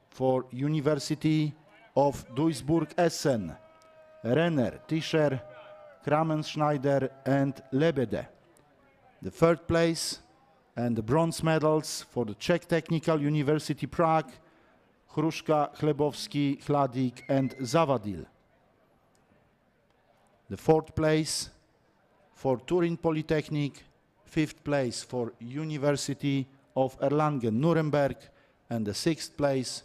for University of Duisburg-Essen, Renner, Tischer, Kramenschneider and Lebede. The third place and the bronze medals for the Czech Technical University Prague, Hruška, Chlebovský, Chladik and Zavadil. The fourth place for Turin Polytechnic, fifth place for University of Erlangen-Nuremberg, and the sixth place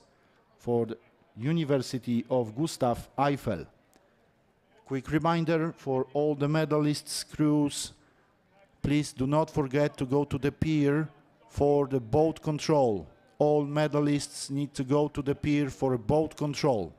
for the University of Gustav Eiffel. Quick reminder for all the medalists, crews, please do not forget to go to the pier for the boat control. All medalists need to go to the pier for a boat control.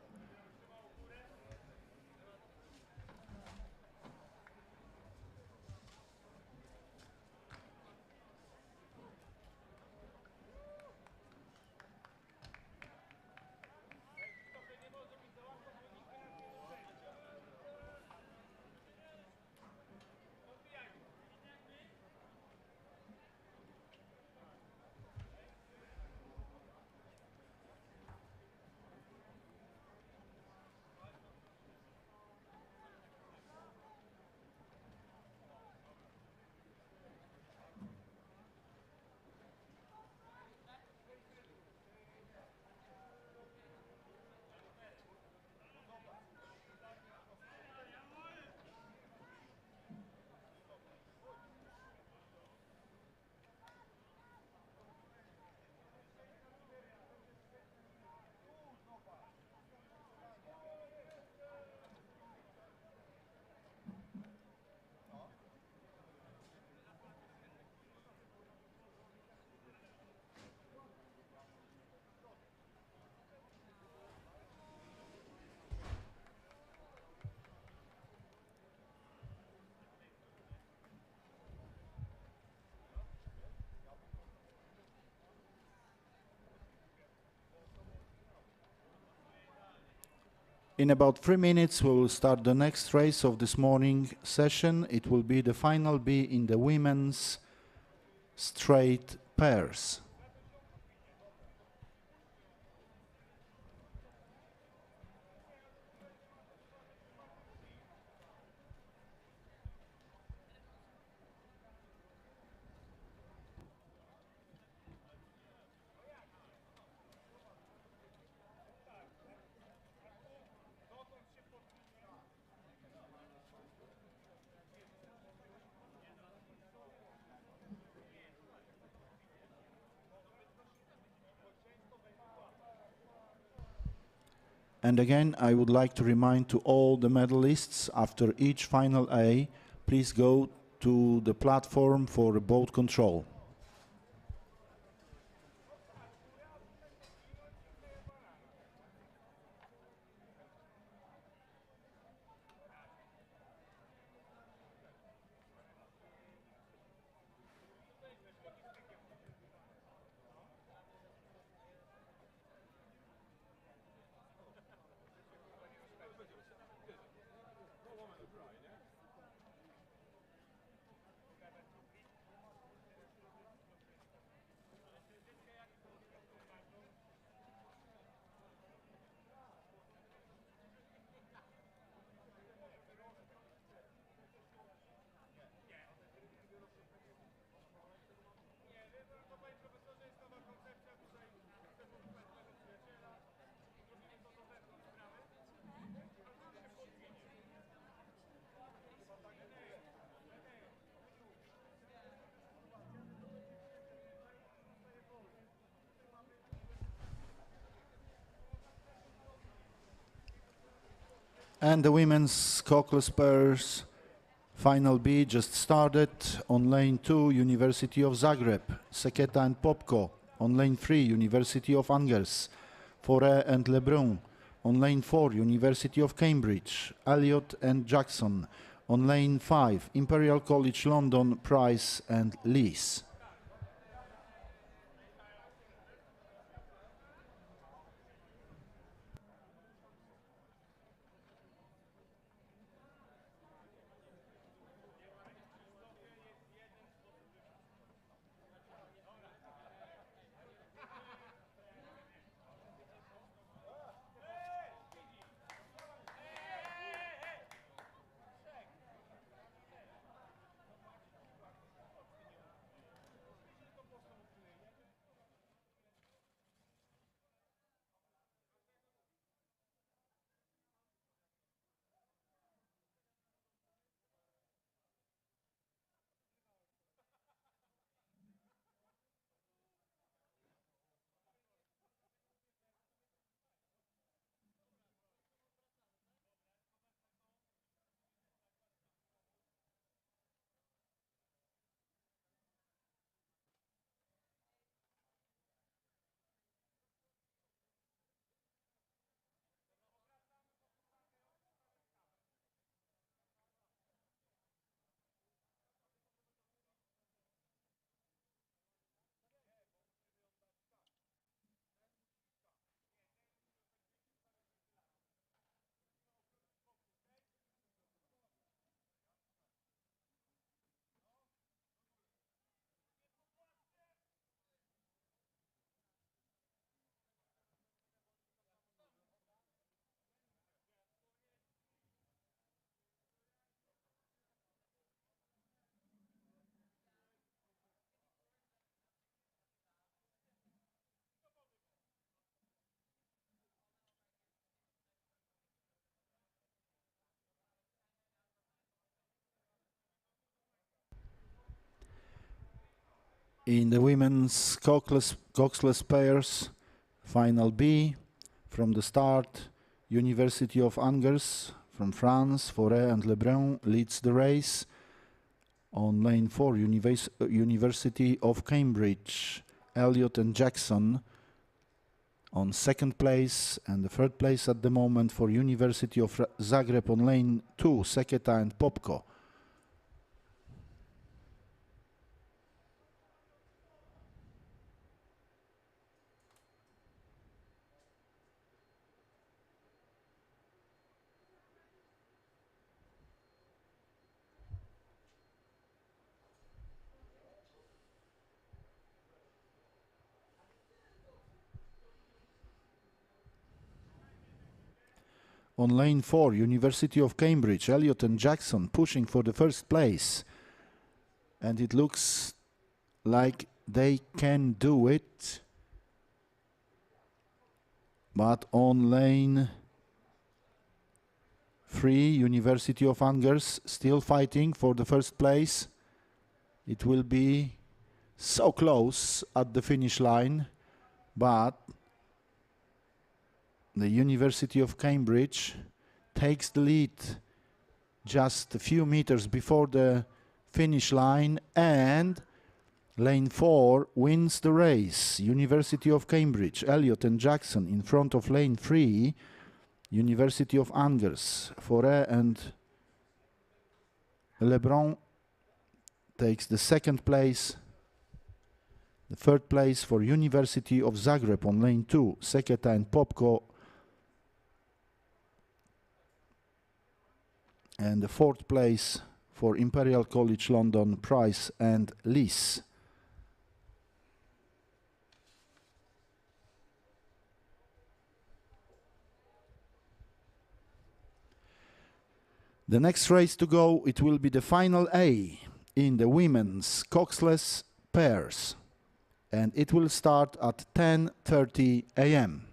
In about 3 minutes, we will start the next race of this morning session. It will be the final B in the women's straight pairs. And again, I would like to remind to all the medalists, after each final A, please go to the platform for boat control. And the women's cockless pairs final B just started. On lane 2, University of Zagreb, Seketa and Popko. On lane 3, University of Angers, Faure and Lebrun. On lane 4, University of Cambridge, Elliot and Jackson. On lane 5, Imperial College London, Price and Lees. In the women's coxless pairs, final B, from the start, University of Angers from France, Faure and Lebrun leads the race. On lane 4, University of Cambridge, Elliot and Jackson on second place, and the third place at the moment for University of Zagreb on lane 2, Seketa and Popko. On lane 4, University of Cambridge, Elliott and Jackson pushing for the first place. And it looks like they can do it. But on lane 3, University of Angers still fighting for the first place. It will be so close at the finish line, but the University of Cambridge takes the lead just a few meters before the finish line, and lane 4 wins the race. University of Cambridge, Elliott and Jackson in front of lane 3, University of Angers. Fauré and Lebrun takes the second place. The third place for University of Zagreb on lane 2, Seketa and Popko. And the fourth place for Imperial College London, Price and Lees. The next race to go, it will be the final A in the women's coxless pairs. And it will start at 10:30 a.m.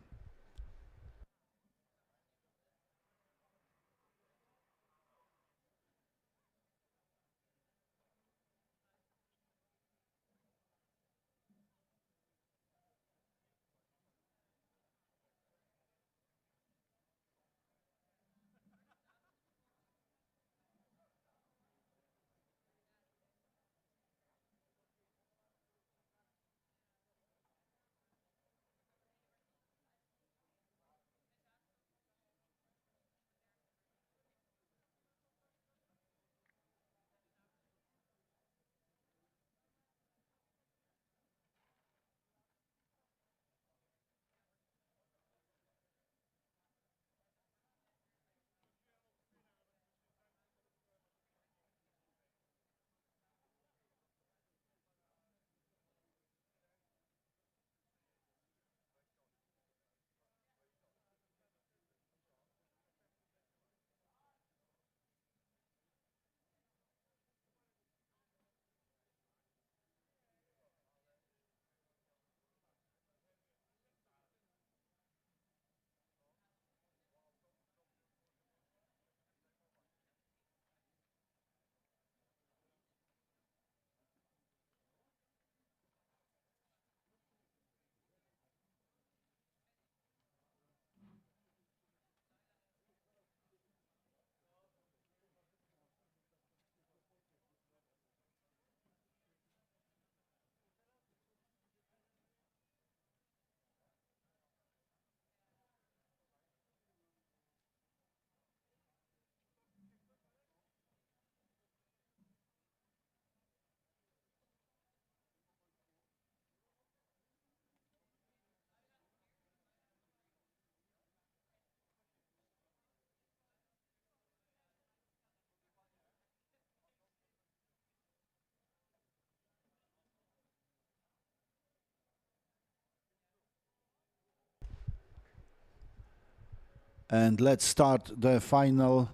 And let's start the final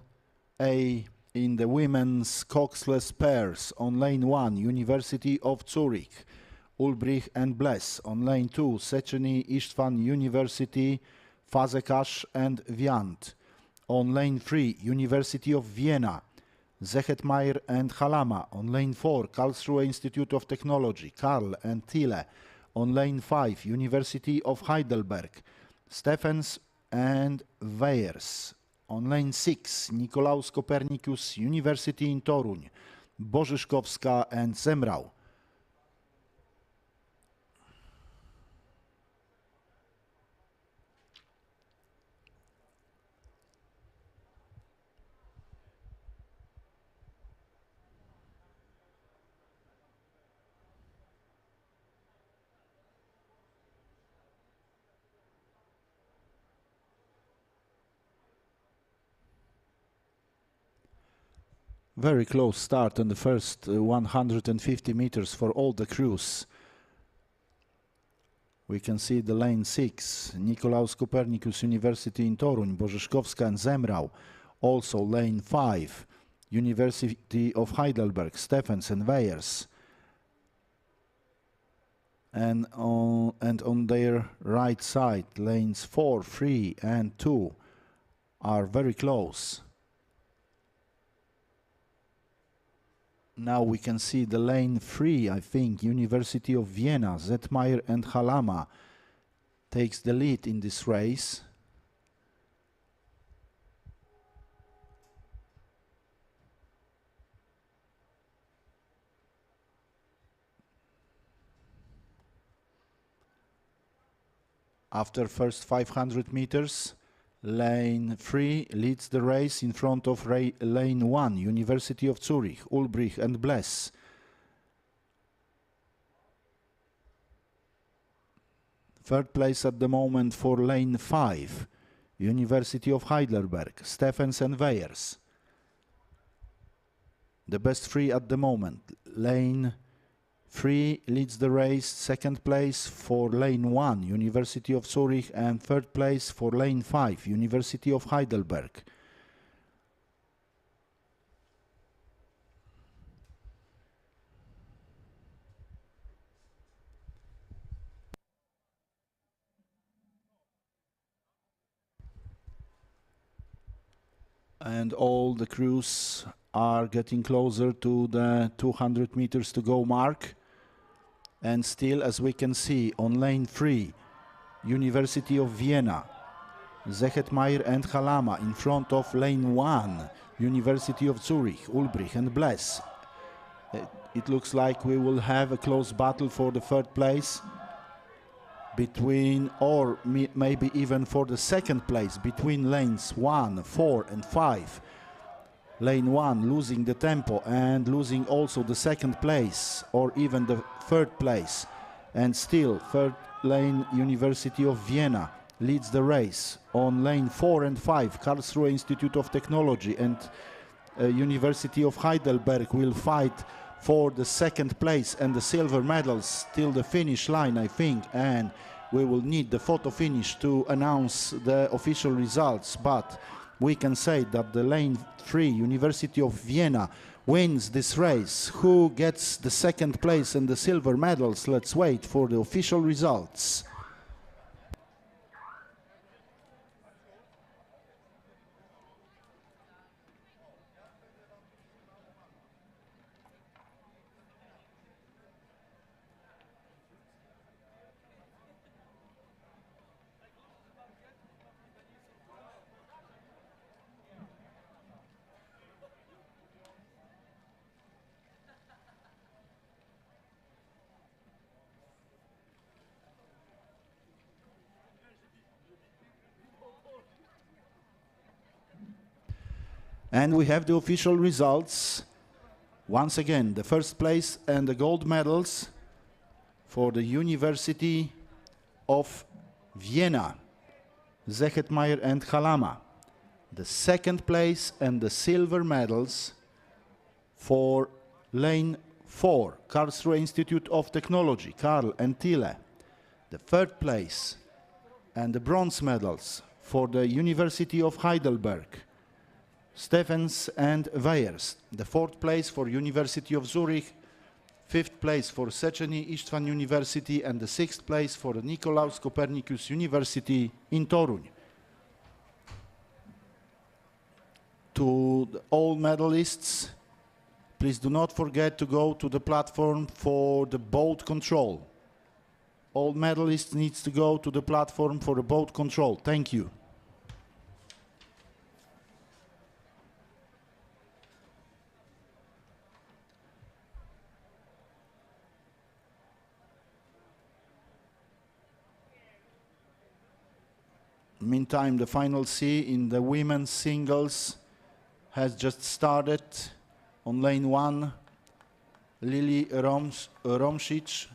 A in the women's coxless pairs. On lane 1, University of Zurich, Ulbrich and Bless. On lane 2, Szechenyi István University, Fazekas and Viant. On lane 3, University of Vienna, Zehetmeier and Halama. On lane 4, Karlsruhe Institute of Technology, Karl and Thiele. On lane 5, University of Heidelberg, Stephens and Weyers. On lane 6, Nikolaus Copernicus University in Toruń, Bożyszkowska and Zemrau. Very close start on the first 150 meters for all the crews. We can see the lane 6, Nicolaus Copernicus University in Toruń, Bożeszkowska and Zemrał. Also lane 5, University of Heidelberg, Stephens and Weyers. And on their right side, lanes 4, 3 and 2 are very close. Now we can see the lane 3, I think, University of Vienna, Zettmeier and Halama takes the lead in this race. After first 500 meters, lane 3 leads the race in front of lane 1, University of Zurich, Ulbrich and Bless. Third place at the moment for lane 5, University of Heidelberg, Stephens and Weyers. The best three at the moment. Lane 3 leads the race, second place for lane 1, University of Zurich, and third place for lane 5, University of Heidelberg. And all the crews are getting closer to the 200 meters to go mark. And still, as we can see, on lane 3, University of Vienna, Zehetmeier and Halama in front of lane 1, University of Zurich, Ulbrich and Bless. It looks like we will have a close battle for the third place between, or maybe even for the second place, between lanes 1, 4 and 5. Lane 1 losing the tempo and losing also the second place or even the third place. And still, third lane, University of Vienna leads the race. On lane 4 and 5, Karlsruhe Institute of Technology and University of Heidelberg will fight for the second place and the silver medals till the finish line, I think. And we will need the photo finish to announce the official results. But we can say that the lane 3, University of Vienna, wins this race. Who gets the second place and the silver medals? Let's wait for the official results. And we have the official results. Once again, the first place and the gold medals for the University of Vienna, Zehetmeier and Halama. The second place and the silver medals for lane 4, Karlsruhe Institute of Technology, Karl and Thiele. The third place and the bronze medals for the University of Heidelberg, Stephens and Weyers. The fourth place for University of Zurich, fifth place for Széchenyi István University, and the sixth place for the Nicolaus Copernicus University in Toruń. To all medalists, please do not forget to go to the platform for the boat control. All medalists need to go to the platform for the boat control. Thank you. Meantime, the final C in the women's singles has just started. On lane 1, Lili Romšić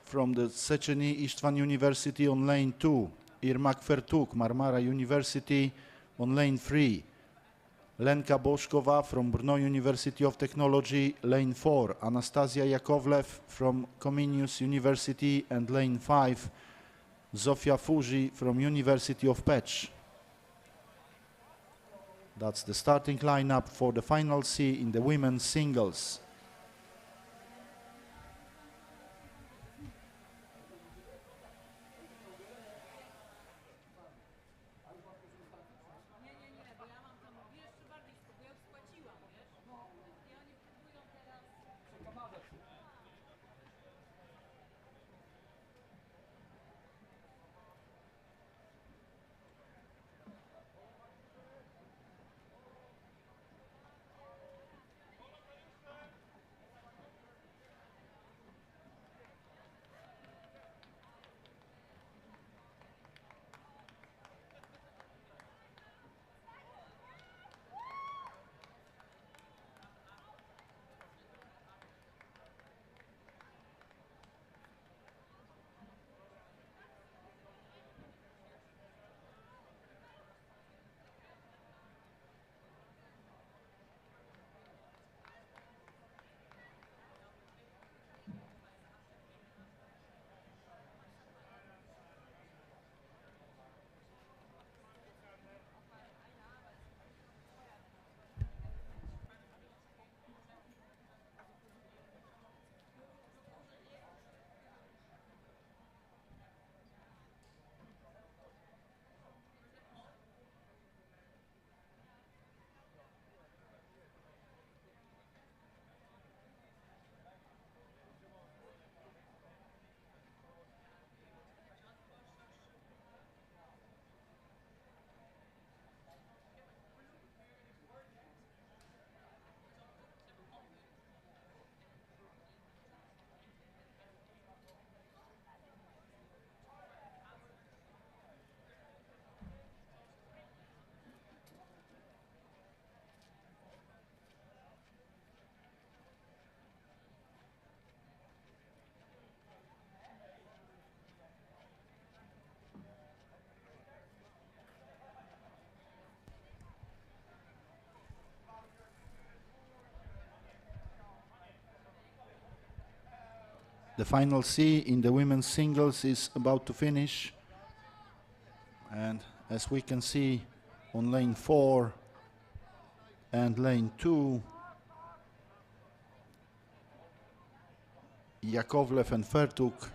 from the Széchenyi István University. On lane 2, Irmak Fertuk, Marmara University. On lane 3, Lenka Boszkova from Brno University of Technology, lane 4. Anastasia Yakovlev from Comenius University, and lane 5. Zofia Fuji from University of Pech. That's the starting lineup for the final C in the women's singles. The final C in the women's singles is about to finish, and as we can see on lane 4 and lane 2, Yakovlev and Fertuk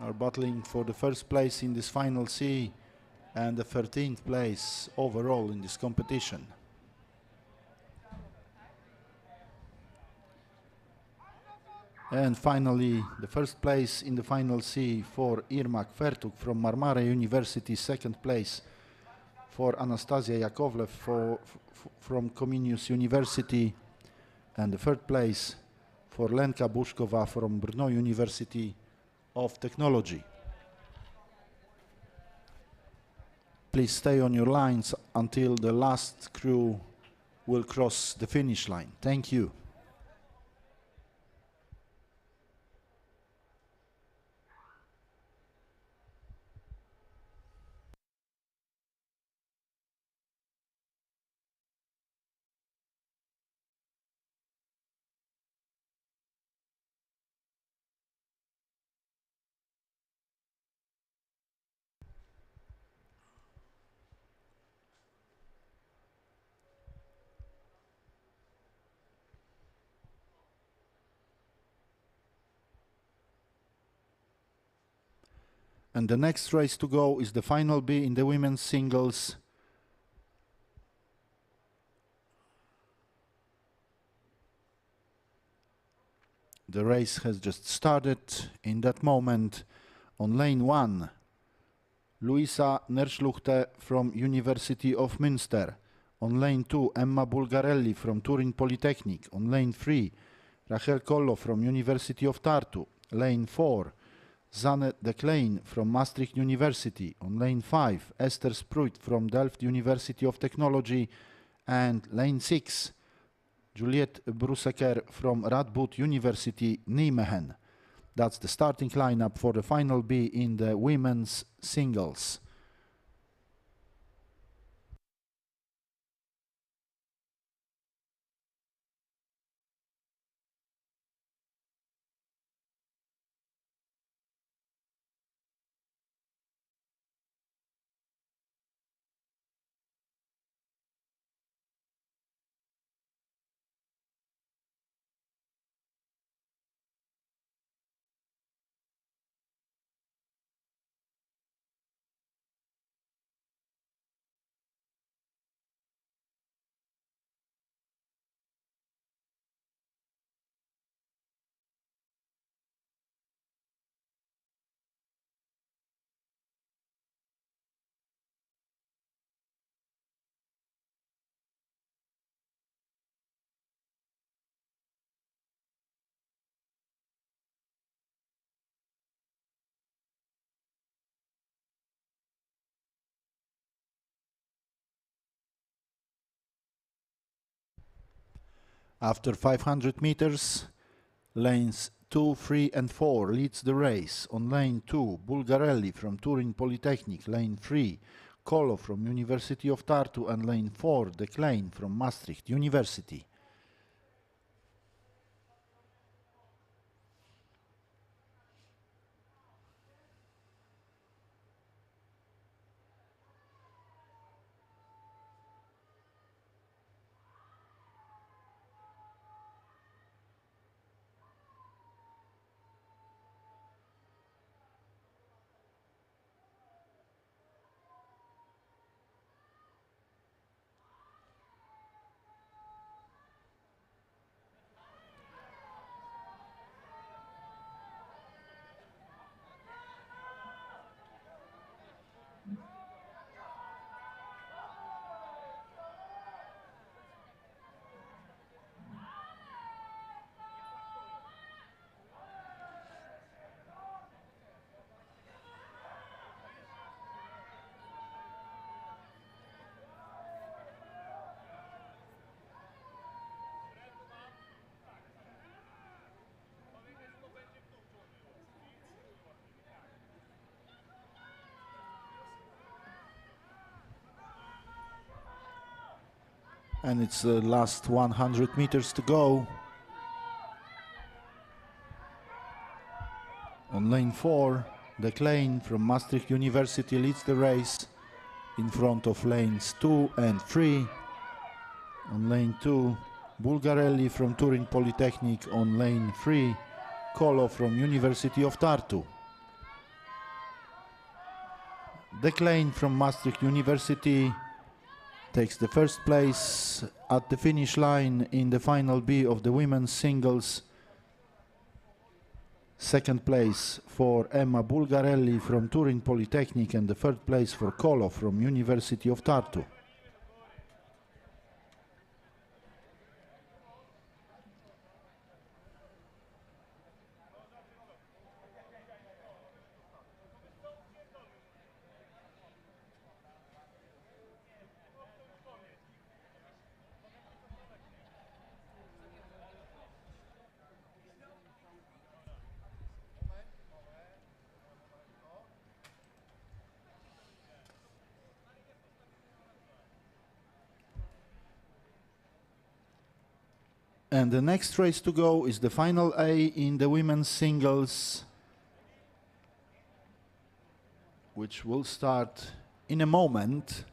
are battling for the first place in this final C and the 13th place overall in this competition. And finally, the first place in the final C for Irmak Fertuk from Marmara University, second place for Anastasia Yakovlev from Comenius University, and the third place for Lenka Boszkova from Brno University of Technology. Please stay on your lines until the last crew will cross the finish line. Thank you. And the next race to go is the final B in the women's singles. The race has just started. In that moment, on lane 1, Luisa Nerschluchte from University of Münster. On lane 2, Emma Bulgarelli from Turin Polytechnic. On lane 3, Rachel Kollo from University of Tartu. Lane 4, Zanne de Klein from Maastricht University. On lane 5, Esther Spruit from Delft University of Technology. And lane 6, Juliette Brusecker from Radboud University, Nijmegen. That's the starting lineup for the final B in the women's singles. After 500 meters, lanes 2, 3 and 4 leads the race. On lane 2, Bulgarelli from Turin Polytechnic, lane 3, Kolo from University of Tartu, and lane 4, De Klein from Maastricht University. And it's the last 100 meters to go. On lane 4, De Klein from Maastricht University leads the race in front of lanes 2 and 3. On lane 2, Bulgarelli from Turin Polytechnic. On lane 3, Kolo from University of Tartu. De Klein from Maastricht University takes the first place at the finish line in the final B of the women's singles. Second place for Emma Bulgarelli from Turin Polytechnic, and the third place for Kolo from University of Tartu. And the next race to go is the final A in the women's singles, which will start in a moment.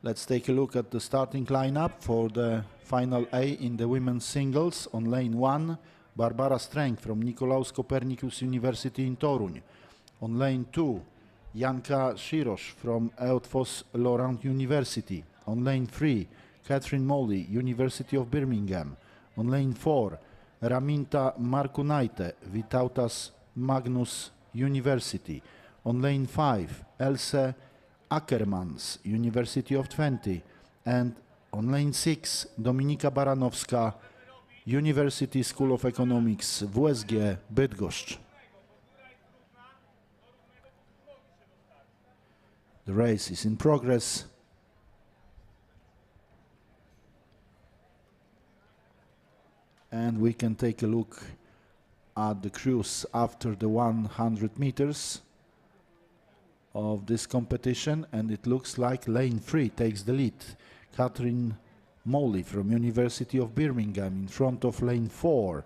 Let's take a look at the starting lineup for the final A in the women's singles. On lane 1, Barbara Streng from Nicolaus Copernicus University in Toruń. On lane 2, Janka Shirosh from Eötvös Loránd University. On lane 3, Catherine Molly, University of Birmingham. On lane 4, Raminta Markunaite, Vytautas Magnus University. On lane 5, Else Ackermans, University of Twente, and on lane 6, Dominika Baranowska, University School of Economics, WSG Bydgoszcz. The race is in progress. And we can take a look at the crews after the 100 meters of this competition, and it looks like lane 3 takes the lead. Catherine Molly from University of Birmingham in front of lane 4.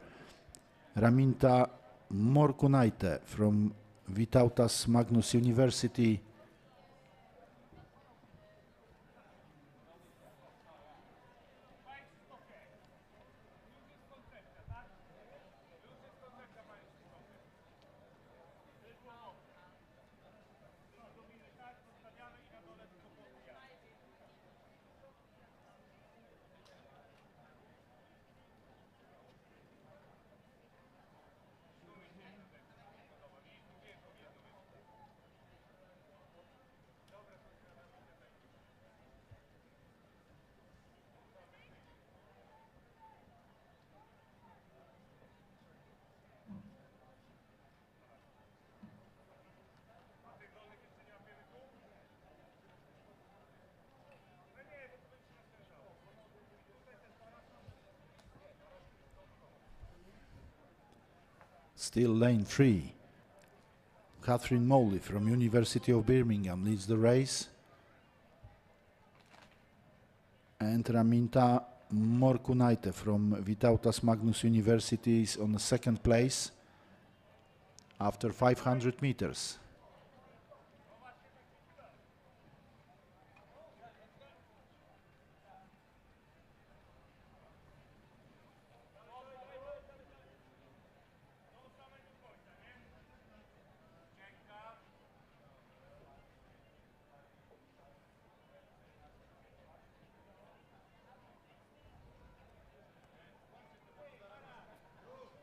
Raminta Morkunaite from Vytautas Magnus University. Still lane 3. Catherine Moley from University of Birmingham leads the race. And Raminta Morkunaite from Vytautas Magnus University is on the second place after 500 meters.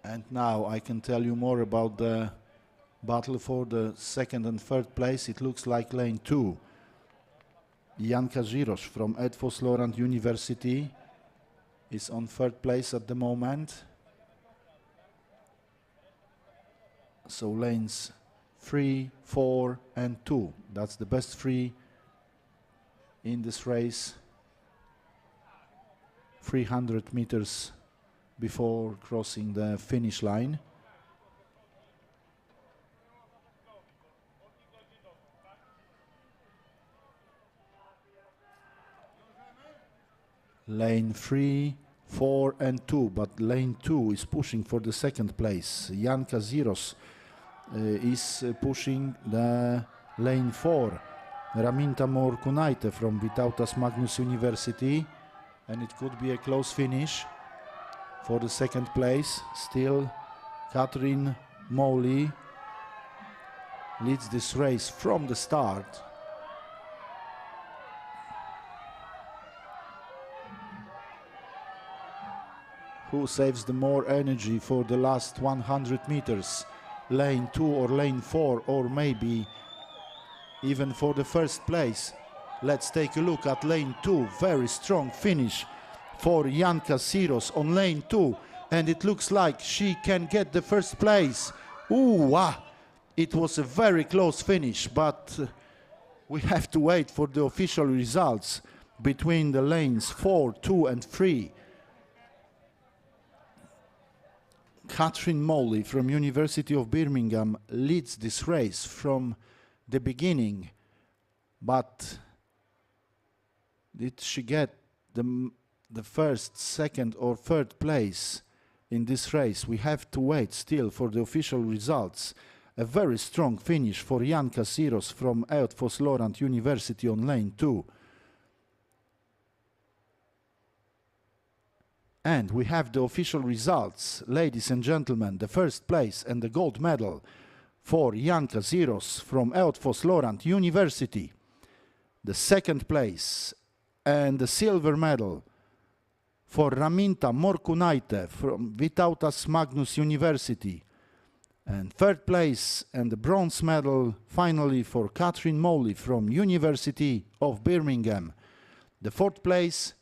And now I can tell you more about the battle for the second and third place. It looks like lane 2. Janka Ziros from Edfos Laurent University is on third place at the moment. So lanes 3, 4 and 2. That's the best 3 in this race. 300 meters before crossing the finish line. Lane 3, 4 and 2, but lane 2 is pushing for the second place. Janka Ziros is pushing the lane 4. Raminta Morkunaite from Vytautas Magnus University, and it could be a close finish for the second place. Still Catherine Moley leads this race from the start. Who saves the more energy for the last 100 meters? Lane 2 or lane 4, or maybe even for the first place? Let's take a look at lane 2. Very strong finish for Janka Ziros on lane 2, and it looks like she can get the first place. Ooh, it was a very close finish, but we have to wait for the official results between the lanes 4, 2 and 3. Catherine Moley from University of Birmingham leads this race from the beginning, but did she get the first, second or third place in this race? We have to wait still for the official results. A very strong finish for Janka Ziros from Edfos Laurent University on lane 2. And we have the official results, ladies and gentlemen. The first place and the gold medal for Janka Ziros from Edfos Laurent University. The second place and the silver medal for Raminta Morkunaite from Vytautas Magnus University. And third place and the bronze medal finally for Catherine Moley from University of Birmingham. The fourth place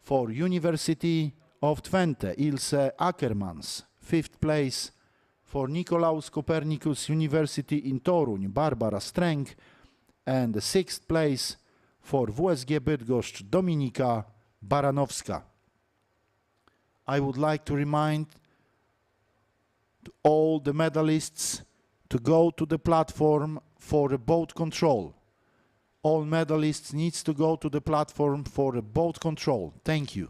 for University of Twente, Ilse Ackermans. Fifth place for Nikolaus Copernicus University in Toruń, Barbara Stręk. And the sixth place for WSG Bydgoszcz, Dominika Baranowska. I would like to remind all the medalists to go to the platform for a boat control. All medalists needs to go to the platform for a boat control. Thank you.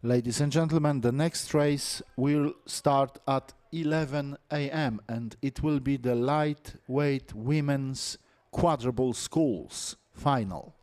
Ladies and gentlemen, the next race will start at 11 a.m. and it will be the lightweight women's quadruple sculls final.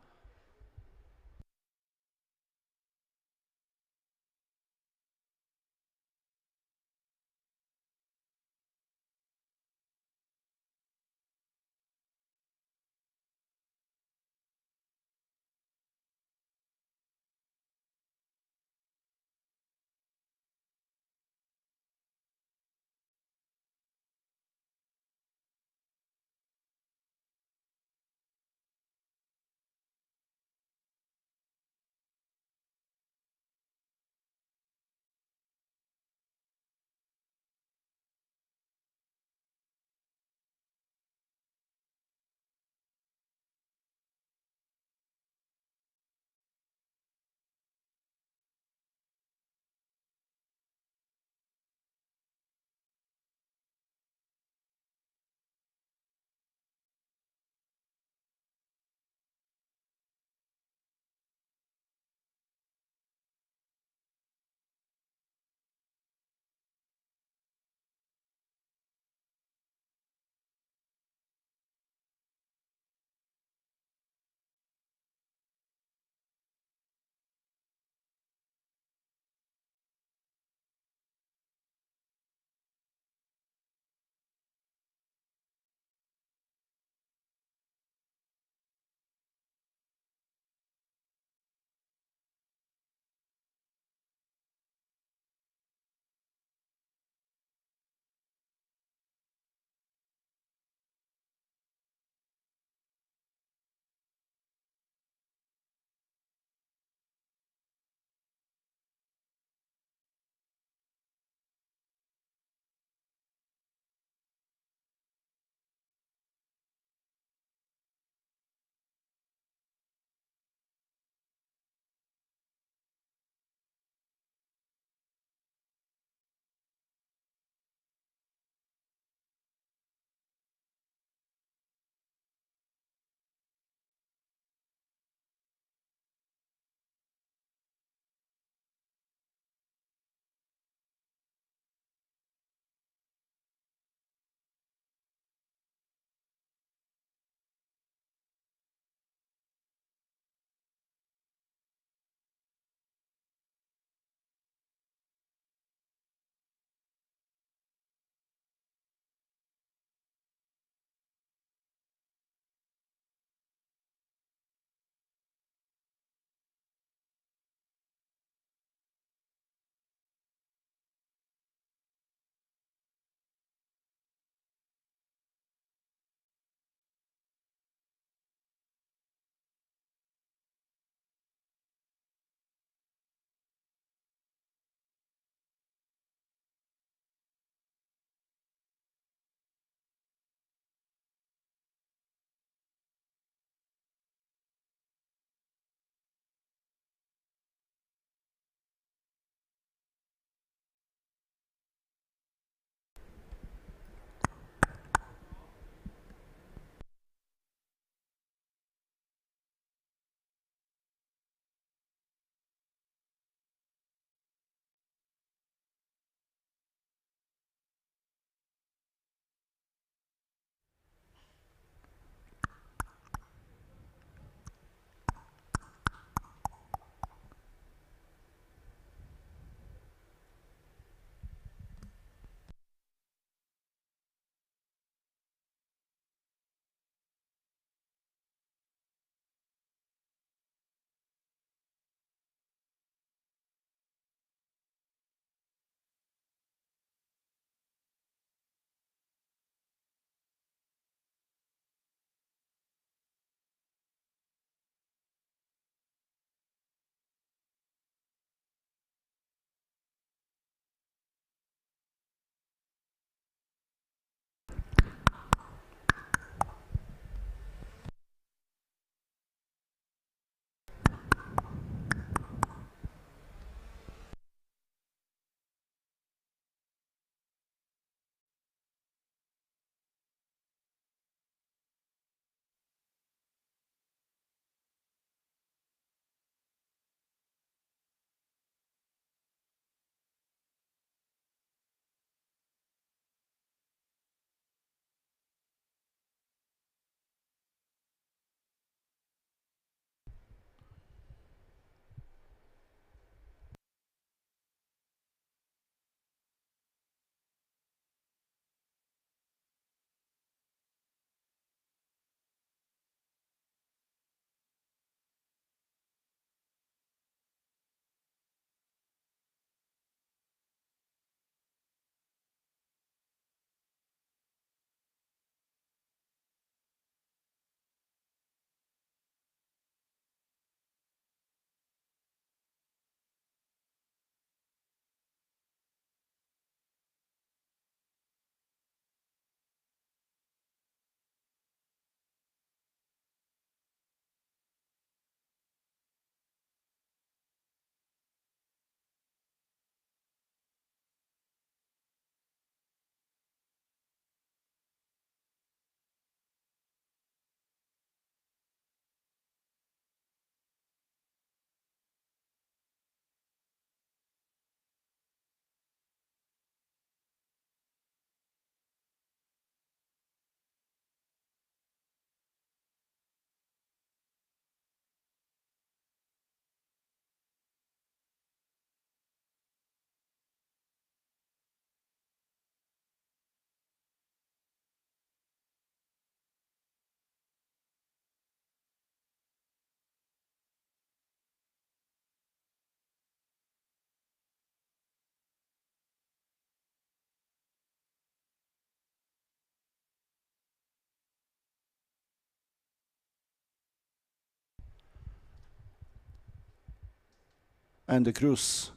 And the crews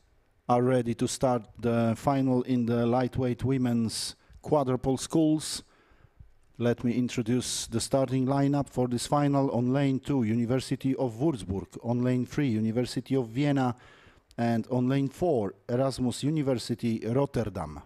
are ready to start the final in the lightweight women's quadruple sculls. Let me introduce the starting lineup for this final. On lane 2, University of Würzburg. On lane 3, University of Vienna. And on lane 4, Erasmus University Rotterdam.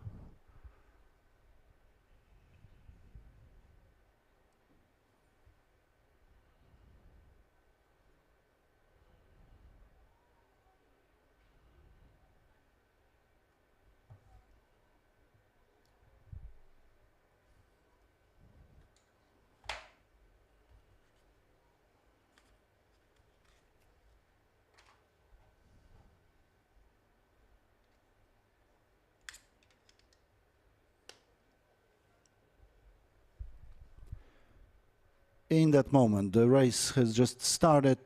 In that moment, the race has just started.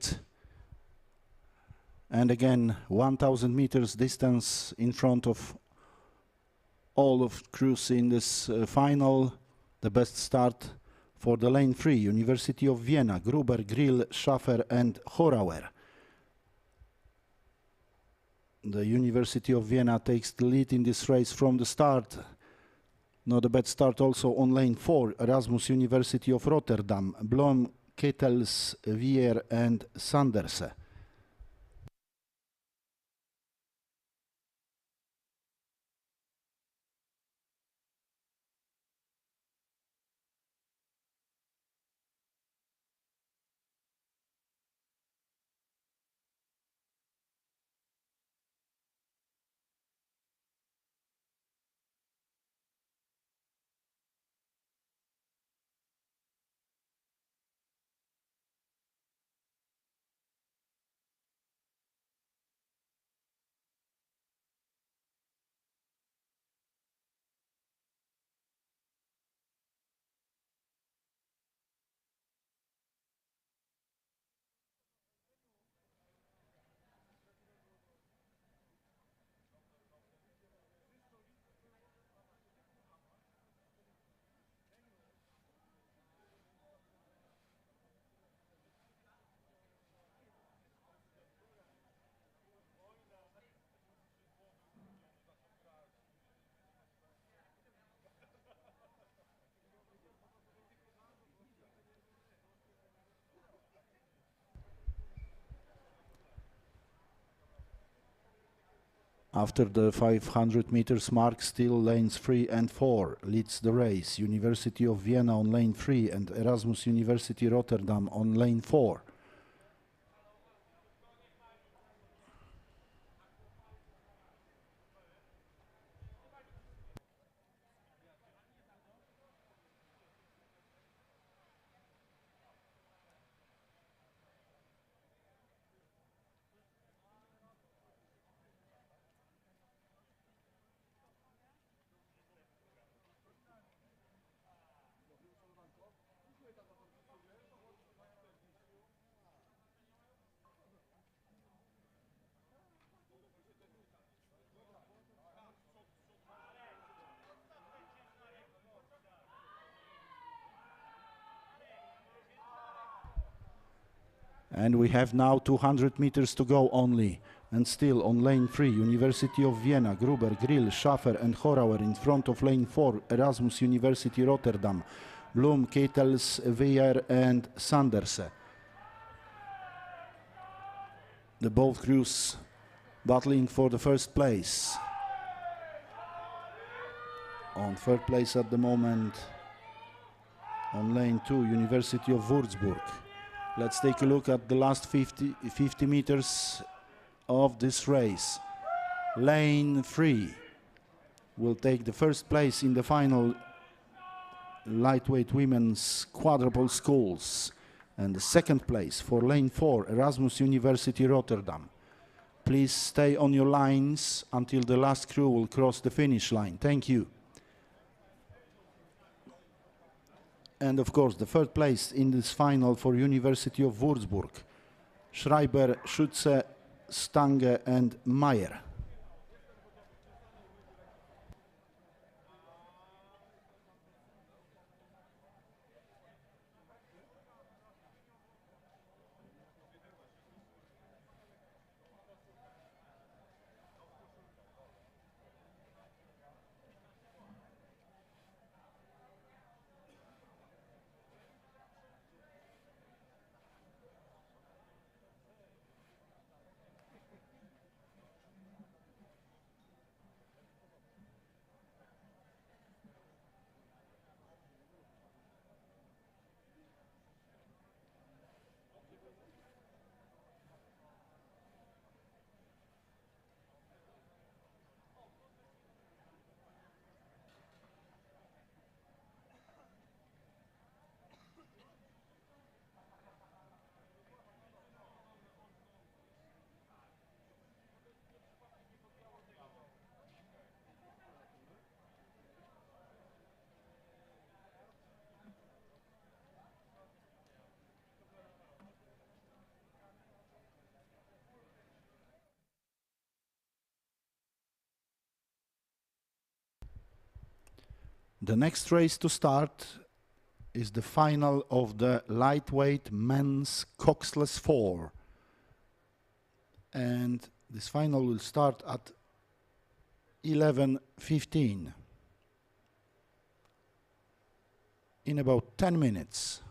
And again, 1,000 meters distance in front of all of crews in this final. The best start for the lane 3, University of Vienna, Gruber, Grill, Schaffer and Horauer. The University of Vienna takes the lead in this race from the start. Not a bad start also on lane 4, Erasmus University of Rotterdam, Blom, Kettels, Vier and Sanderse. After the 500 meters mark, still lanes 3 and 4 leads the race. University of Vienna on lane 3 and Erasmus University Rotterdam on lane 4. And we have now 200 meters to go only. And still on lane 3, University of Vienna, Gruber, Grill, Schaffer and Horauer in front of lane 4, Erasmus University Rotterdam, Blum, Kettels, Weyer and Sanderse. The both crews battling for the first place. On third place at the moment, on lane 2, University of Würzburg. Let's take a look at the last 50 meters of this race. Lane 3 will take the first place in the final lightweight women's quadruple sculls. And the second place for lane 4, Erasmus University Rotterdam. Please stay on your lines until the last crew will cross the finish line. Thank you. And of course, the third place in this final for University of Würzburg. Schreiber, Schütze, Stange and Meyer. The next race to start is the final of the lightweight men's coxless 4. And this final will start at 11:15 in about 10 minutes.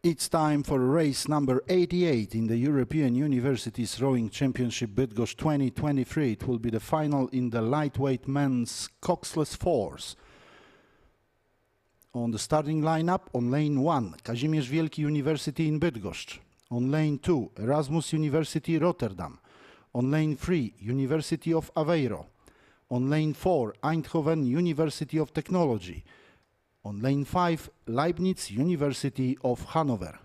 It's time for race number 88 in the European Universities Rowing Championship Bydgoszcz 2023. It will be the final in the lightweight men's coxless fours. On the starting lineup, on lane 1, Kazimierz Wielki University in Bydgoszcz. On lane 2, Erasmus University Rotterdam. On lane 3, University of Aveiro. On lane 4, Eindhoven University of Technology. On lane 5, Leibniz University of Hanover.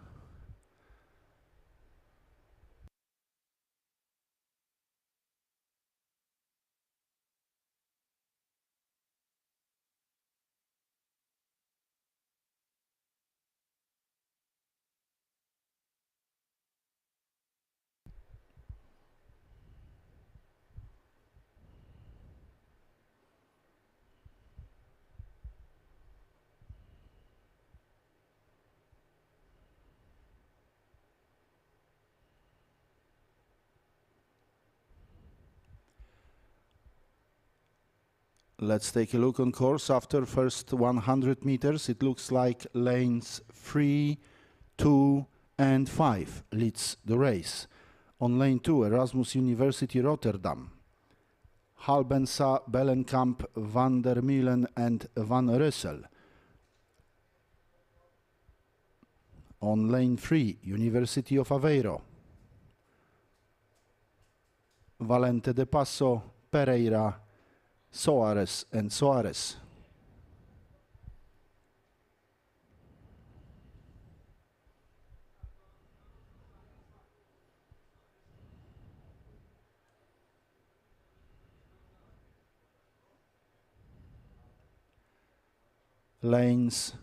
Let's take a look on course. After first 100 meters, it looks like lanes 3, 2 and 5 leads the race. On lane 2, Erasmus University Rotterdam. Halbensa, Bellenkamp, Van der Meulen and Van Russell. On lane 3, University of Aveiro. Valente de Passo, Pereira, Soares and Soares. Lanes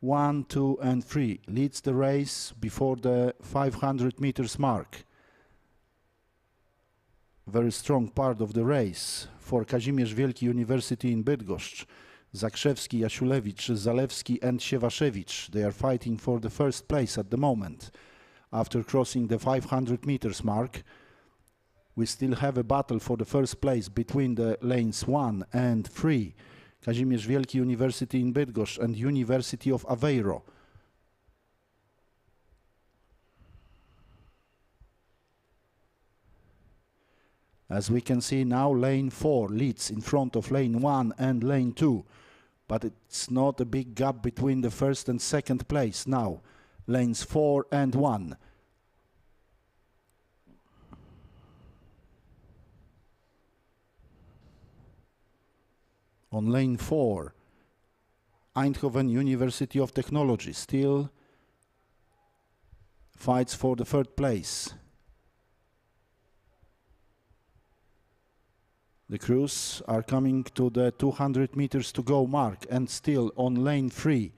1, 2 and 3 leads the race before the 500 meters mark. Very strong part of the race for Kazimierz Wielki University in Bydgoszcz. Zakrzewski, Jasiulewicz, Zalewski and Siewaszewicz. They are fighting for the first place at the moment. After crossing the 500 meters mark, we still have a battle for the first place between the lanes 1 and 3. Kazimierz Wielki University in Bydgoszcz and University of Aveiro. As we can see now, lane 4 leads in front of lane 1 and lane 2. But it's not a big gap between the first and second place now. Lanes 4 and 1. On lane 4, Eindhoven University of Technology still fights for the third place. The crews are coming to the 200 meters to go mark, and still on lane 3,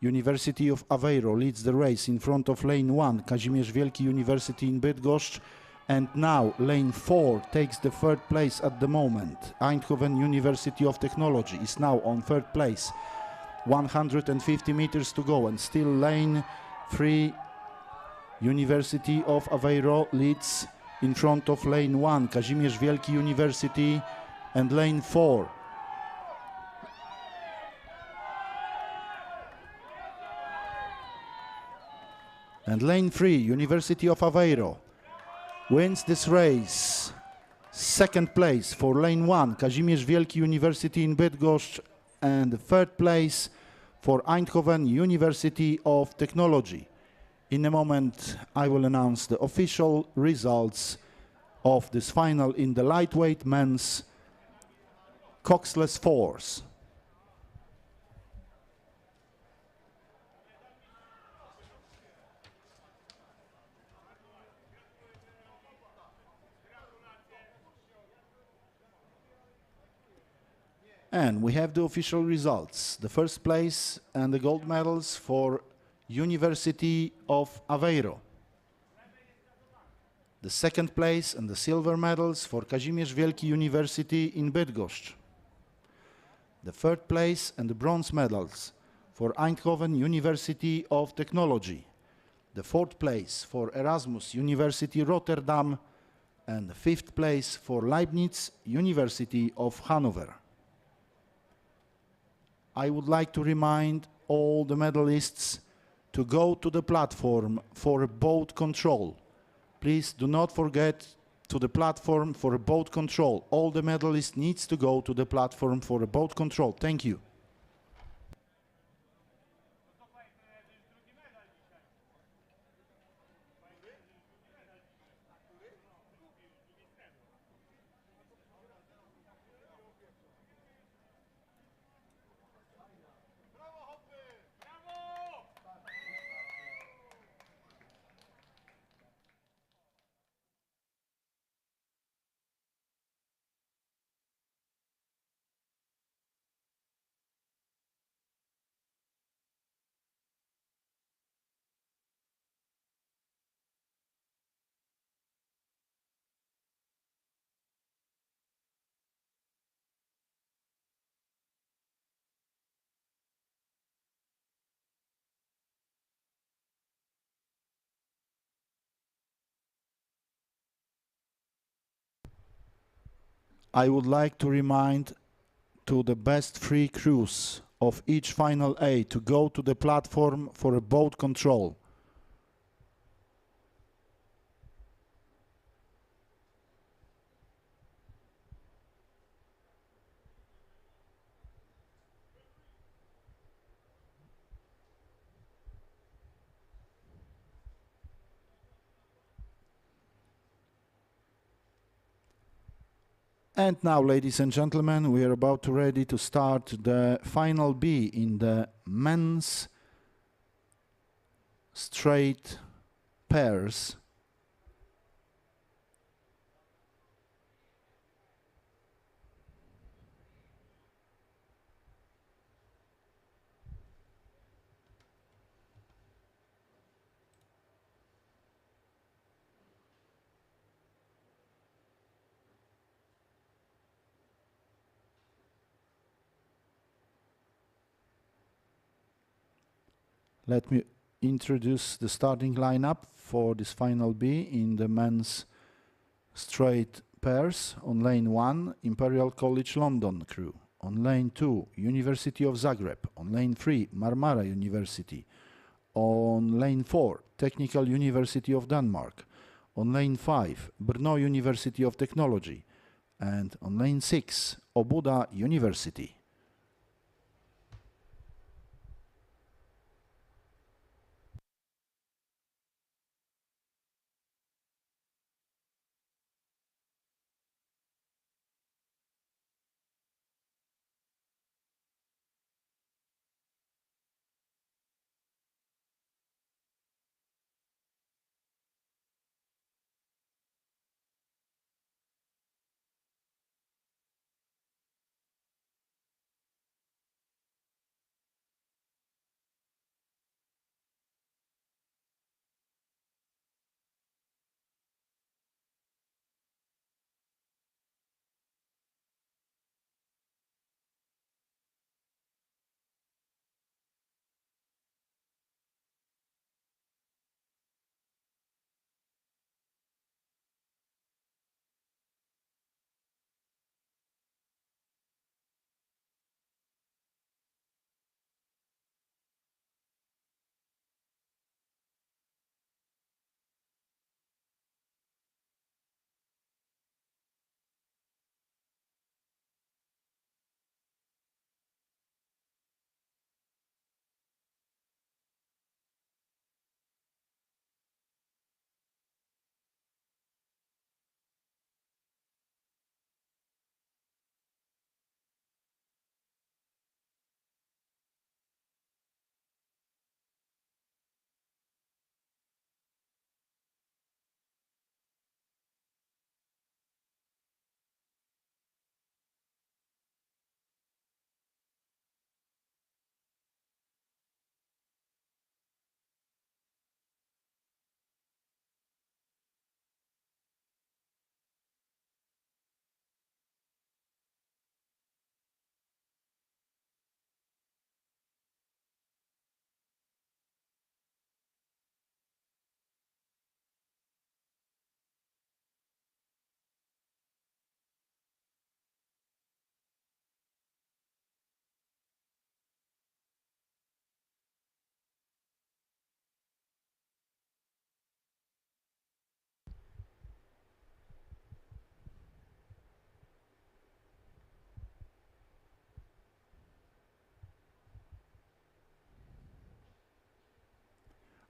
University of Aveiro leads the race in front of lane 1, Kazimierz Wielki University in Bydgoszcz, and now lane 4 takes the third place at the moment. Eindhoven University of Technology is now on third place. 150 meters to go, and still lane 3, University of Aveiro leads in front of lane 1, Kazimierz Wielki University, and lane 4. And lane 3, University of Aveiro, wins this race. Second place for lane 1, Kazimierz Wielki University in Bydgoszcz, and third place for Eindhoven University of Technology. In a moment, I will announce the official results of this final in the lightweight men's coxless fours. And we have the official results. The first place and the gold medals for University of Aveiro. The second place and the silver medals for Kazimierz Wielki University in Bydgoszcz. The third place and the bronze medals for Eindhoven University of Technology. The fourth place for Erasmus University Rotterdam, and the fifth place for Leibniz University of Hanover. I would like to remind all the medalists to go to the platform for boat control. Please do not forget to the platform for boat control. All the medalists needs to go to the platform for boat control. Thank you. I would like to remind to the best three crews of each final A to go to the platform for a boat control. And now, ladies and gentlemen, we are about to ready to start the final B in the men's straight pairs. Let me introduce the starting lineup for this final B in the men's straight pairs. On lane 1, Imperial College London crew. On lane 2, University of Zagreb. On lane 3, Marmara University. On lane 4, Technical University of Denmark. On lane 5, Brno University of Technology. And on lane 6, Obuda University.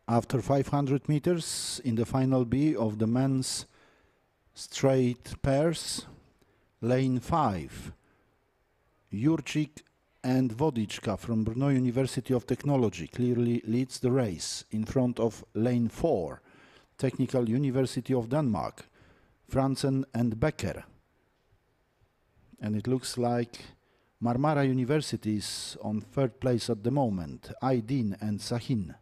After 500 meters in the final B of the men's straight pairs, lane 5, Jurczyk and Wodyczka from Brno University of Technology clearly leads the race in front of lane 4, Technical University of Denmark, Franzen and Becker. And it looks like Marmara University is on third place at the moment, Aydin and Sahin.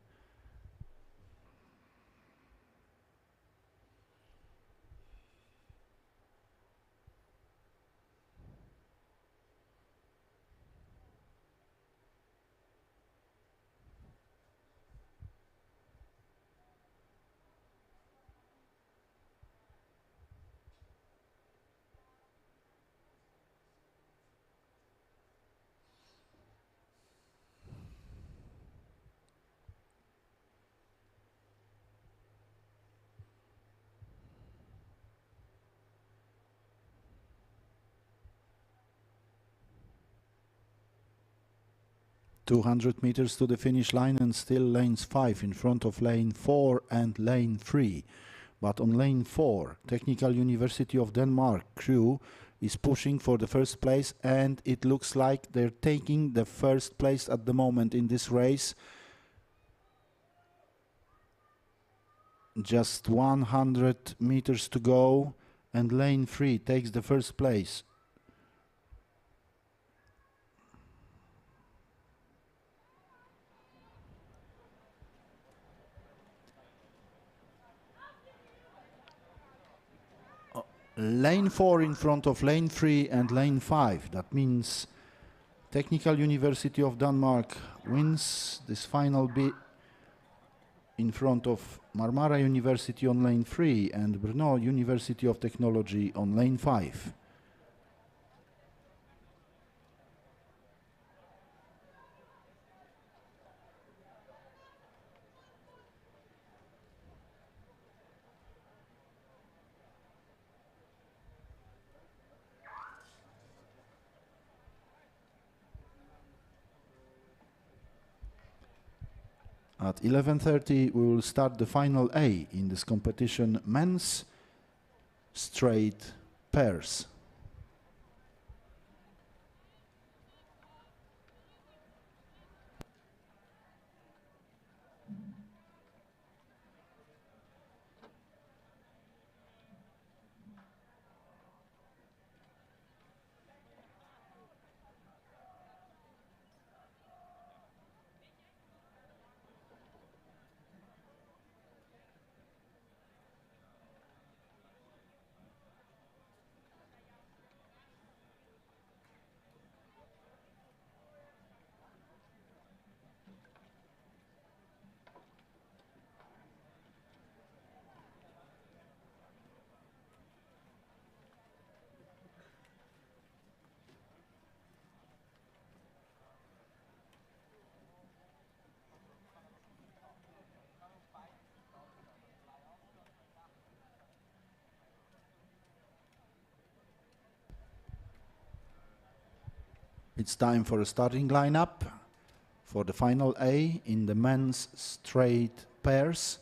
.200 meters to the finish line and still lanes 5 in front of lane 4 and lane 3. But on lane 4, Technical University of Denmark crew is pushing for the first place, and it looks like they're taking the first place at the moment in this race. Just 100 meters to go and lane 3 takes the first place. Lane 4 in front of lane 3 and lane 5. That means Technical University of Denmark wins this final bit in front of Marmara University on lane 3 and Brno University of Technology on lane 5. At 11:30 we will start the final A in this competition, men's straight pairs. It's time for a starting lineup for the final A in the men's straight pairs.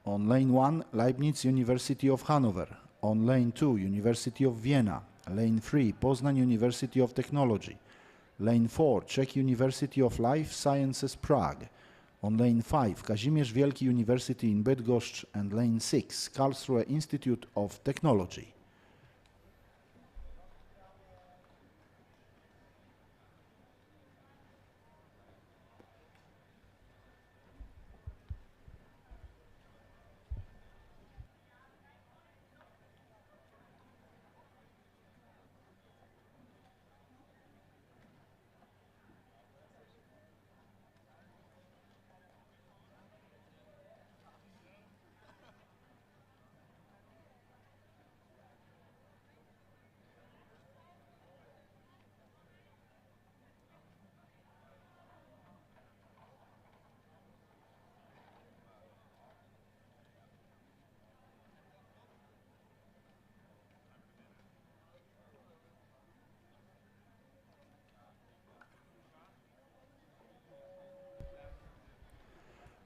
On lane 1, Leibniz University of Hanover. On lane 2, University of Vienna. Lane 3, Poznań University of Technology. Lane 4, Czech University of Life Sciences Prague. On lane 5, Kazimierz Wielki University in Bydgoszcz, and lane 6, Karlsruhe Institute of Technology.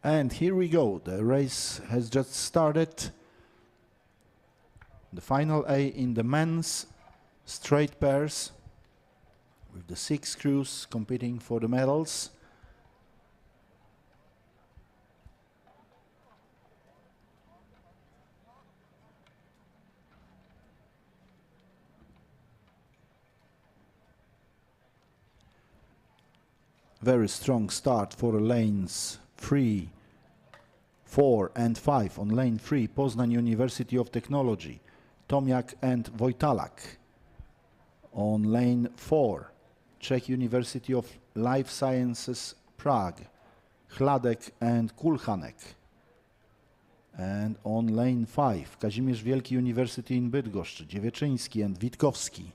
And here we go. The race has just started. The final A in the men's straight pairs, with the 6 crews competing for the medals. Very strong start for lanes 3, 4 and 5. On lane 3, Poznań University of Technology, Tomiak and Wojtalak. On lane 4, Czech University of Life Sciences Prague, Chladek and Kulhanek. And on lane 5, Kazimierz Wielki University in Bydgoszcz, Dziewiczyński and Witkowski.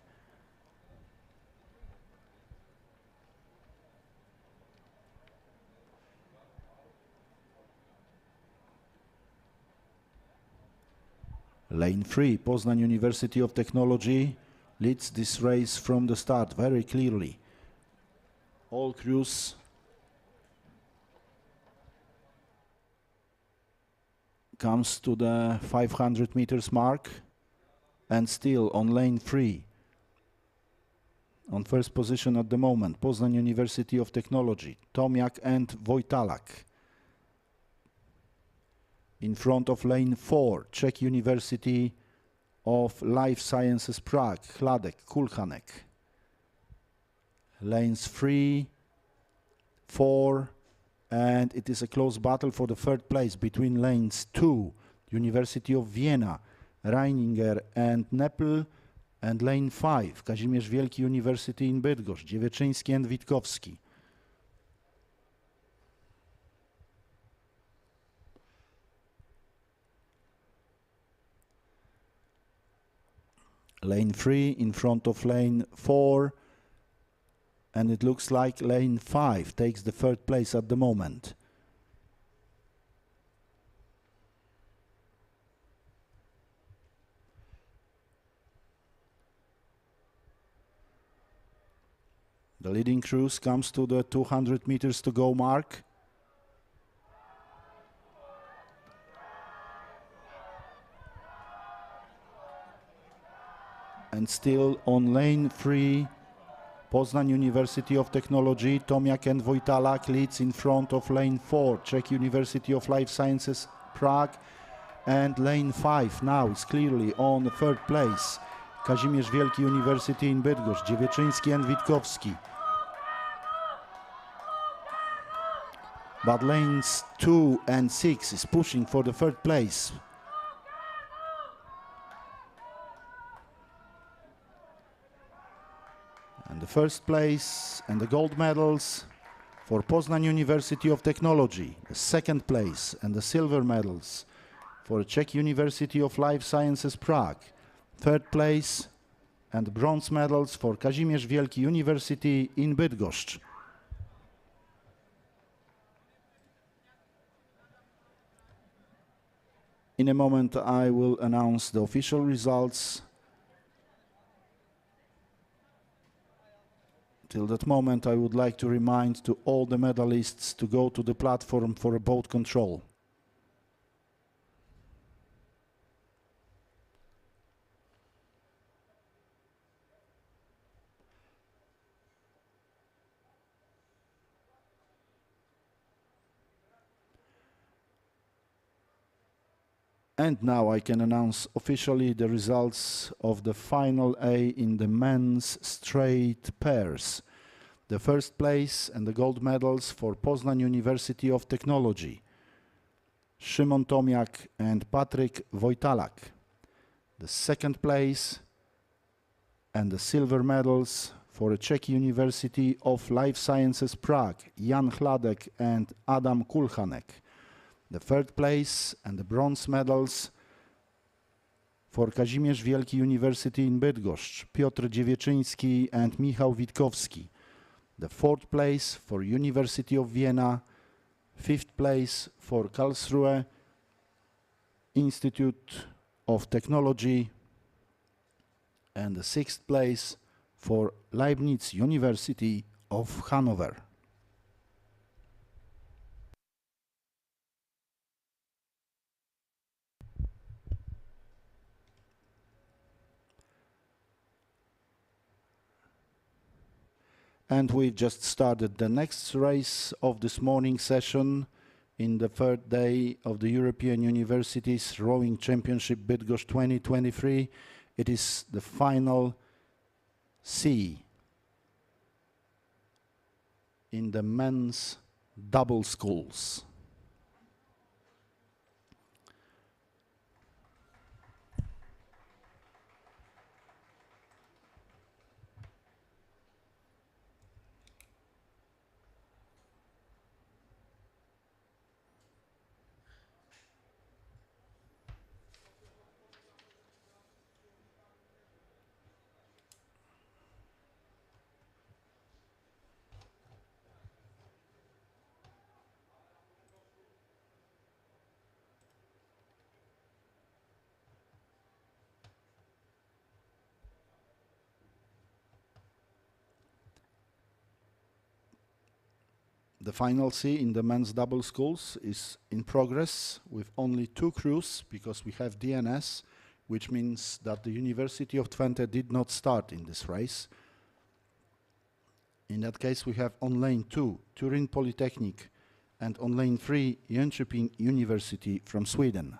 Lane 3, Poznań University of Technology, leads this race from the start very clearly. All crews comes to the 500 meters mark, and still on lane 3, on first position at the moment, Poznań University of Technology, Tomiak and Wojtalak. In front of lane 4, Czech University of Life Sciences Prague, Chladek, Kulhanek. Lanes 3, 4, and it is a close battle for the third place between lanes 2, University of Vienna, Reininger and Neppl, and lane 5, Kazimierz Wielki University in Bydgoszcz, Dziewiczyński and Witkowski. Lane 3 in front of lane 4, and it looks like lane 5 takes the third place at the moment. The leading cruise comes to the 200 meters to go mark. And still on lane 3, Poznań University of Technology, Tomiak and Wojtalak leads in front of lane 4, Czech University of Life Sciences Prague, and lane 5 now is clearly on the third place, Kazimierz Wielki University in Bydgoszcz, Dziewiczyński and Witkowski. But lanes 2 and 6 is pushing for the third place. And the first place and the gold medals for Poznań University of Technology. The second place and the silver medals for Czech University of Life Sciences Prague. Third place and bronze medals for Kazimierz Wielki University in Bydgoszcz. In a moment I will announce the official results. Till that moment, I would like to remind to all the medalists to go to the platform for a boat control. And now I can announce officially the results of the final A in the men's straight pairs. The first place and the gold medals for Poznań University of Technology, Szymon Tomiak and Patryk Wojtalak. The second place and the silver medals for the Czech University of Life Sciences Prague, Jan Chladek and Adam Kulhanek. The third place and the bronze medals for Kazimierz Wielki University in Bydgoszcz, Piotr Dziewiczyński and Michał Witkowski. The fourth place for University of Vienna, fifth place for Karlsruhe Institute of Technology, and the sixth place for Leibniz University of Hanover. And we just started the next race of this morning session in the third day of the European Universities Rowing Championship Bydgoszcz 2023. It is the final C in the men's double sculls. The final C in the men's double sculls is in progress with only 2 crews because we have DNS, which means that the University of Twente did not start in this race. In that case, we have on lane 2, Turin Polytechnic, and on lane 3, Jönköping University from Sweden.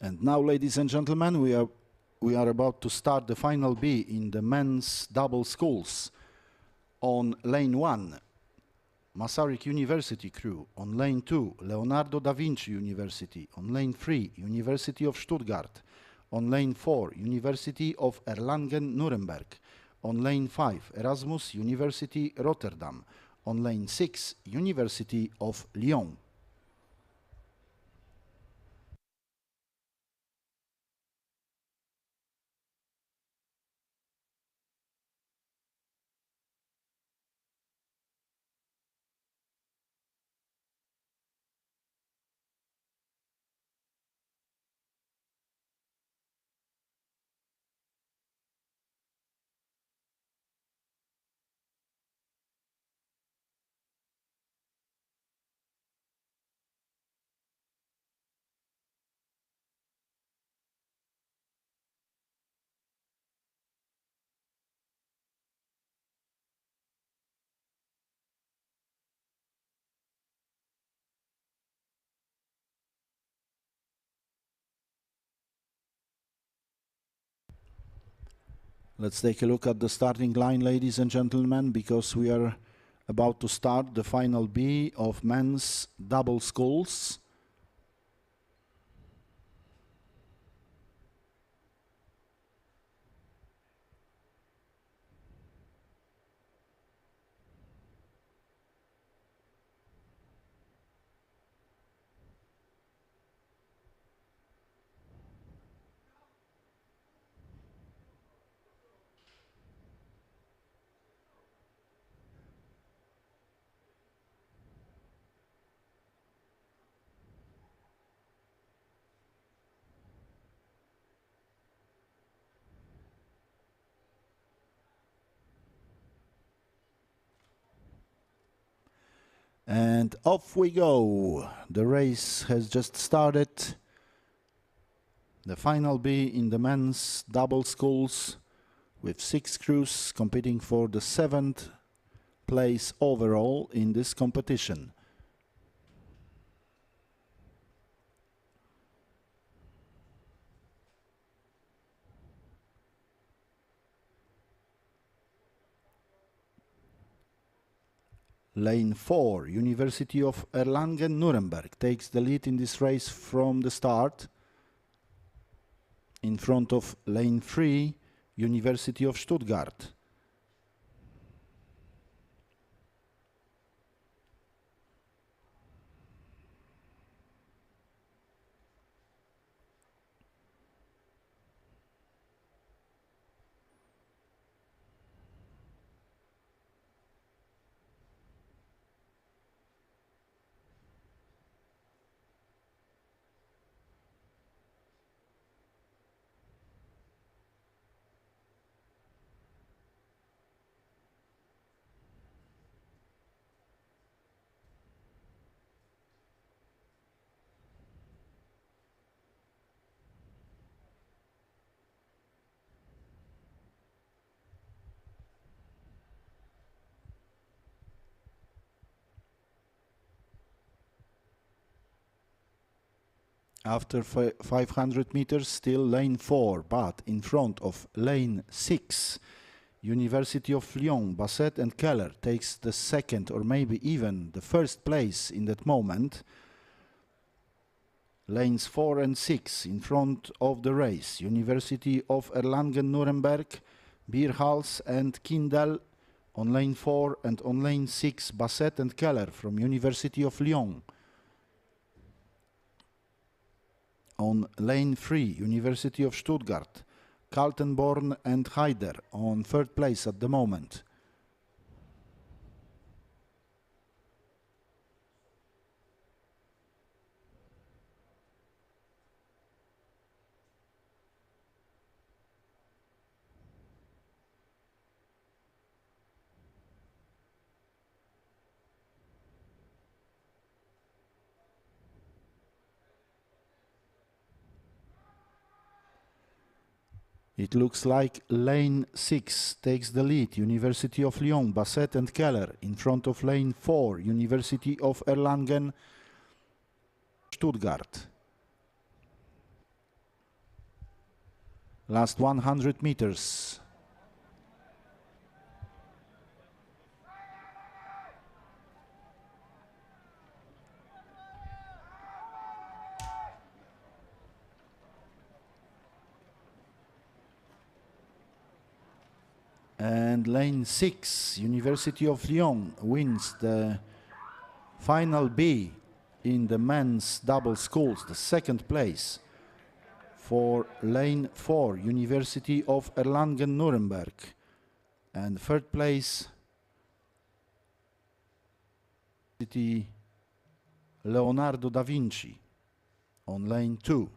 And now, ladies and gentlemen, we are about to start the final B in the men's double sculls. On lane 1, Masaryk University crew. On lane 2, Leonardo da Vinci University. On lane 3, University of Stuttgart. On lane 4, University of Erlangen-Nuremberg. On lane 5, Erasmus University Rotterdam. On lane 6, University of Lyon. Let's take a look at the starting line, ladies and gentlemen, because we are about to start the final B of men's double sculls. And off we go. The race has just started. The final B in the men's double sculls, with 6 crews competing for the 7th place overall in this competition. Lane 4, University of Erlangen-Nuremberg, takes the lead in this race from the start, in front of Lane 3, University of Stuttgart. After 500 meters, still lane 4, but in front of lane 6, University of Lyon, Basset and Keller takes the 2nd or maybe even the 1st place in that moment. Lanes 4 and 6 in front of the race, University of Erlangen-Nuremberg, Bierhals and Kindel on lane 4, and on lane 6, Basset and Keller from University of Lyon. On lane 3, University of Stuttgart, Kaltenborn and Haider on 3rd place at the moment. It looks like lane 6 takes the lead, University of Lyon, Basset and Keller, in front of lane 4, University of Erlangen, Stuttgart. Last 100 meters. And lane 6, University of Lyon, wins the final B in the men's double sculls, the 2nd place. For lane 4, University of Erlangen-Nuremberg. And 3rd place, University Leonardo da Vinci on lane 2.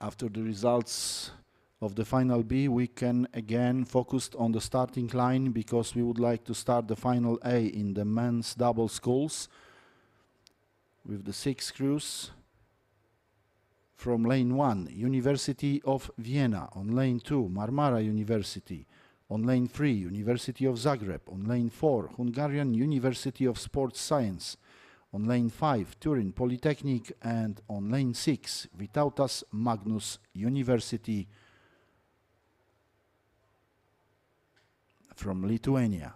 After the results of the final B, we can again focus on the starting line, because we would like to start the final A in the men's double sculls with the 6 crews from lane 1, University of Vienna. On lane 2, Marmara University. On lane 3, University of Zagreb. On lane 4, Hungarian University of Sports Science. On lane 5, Turin Polytechnic. And on lane 6, Vytautas Magnus University from Lithuania.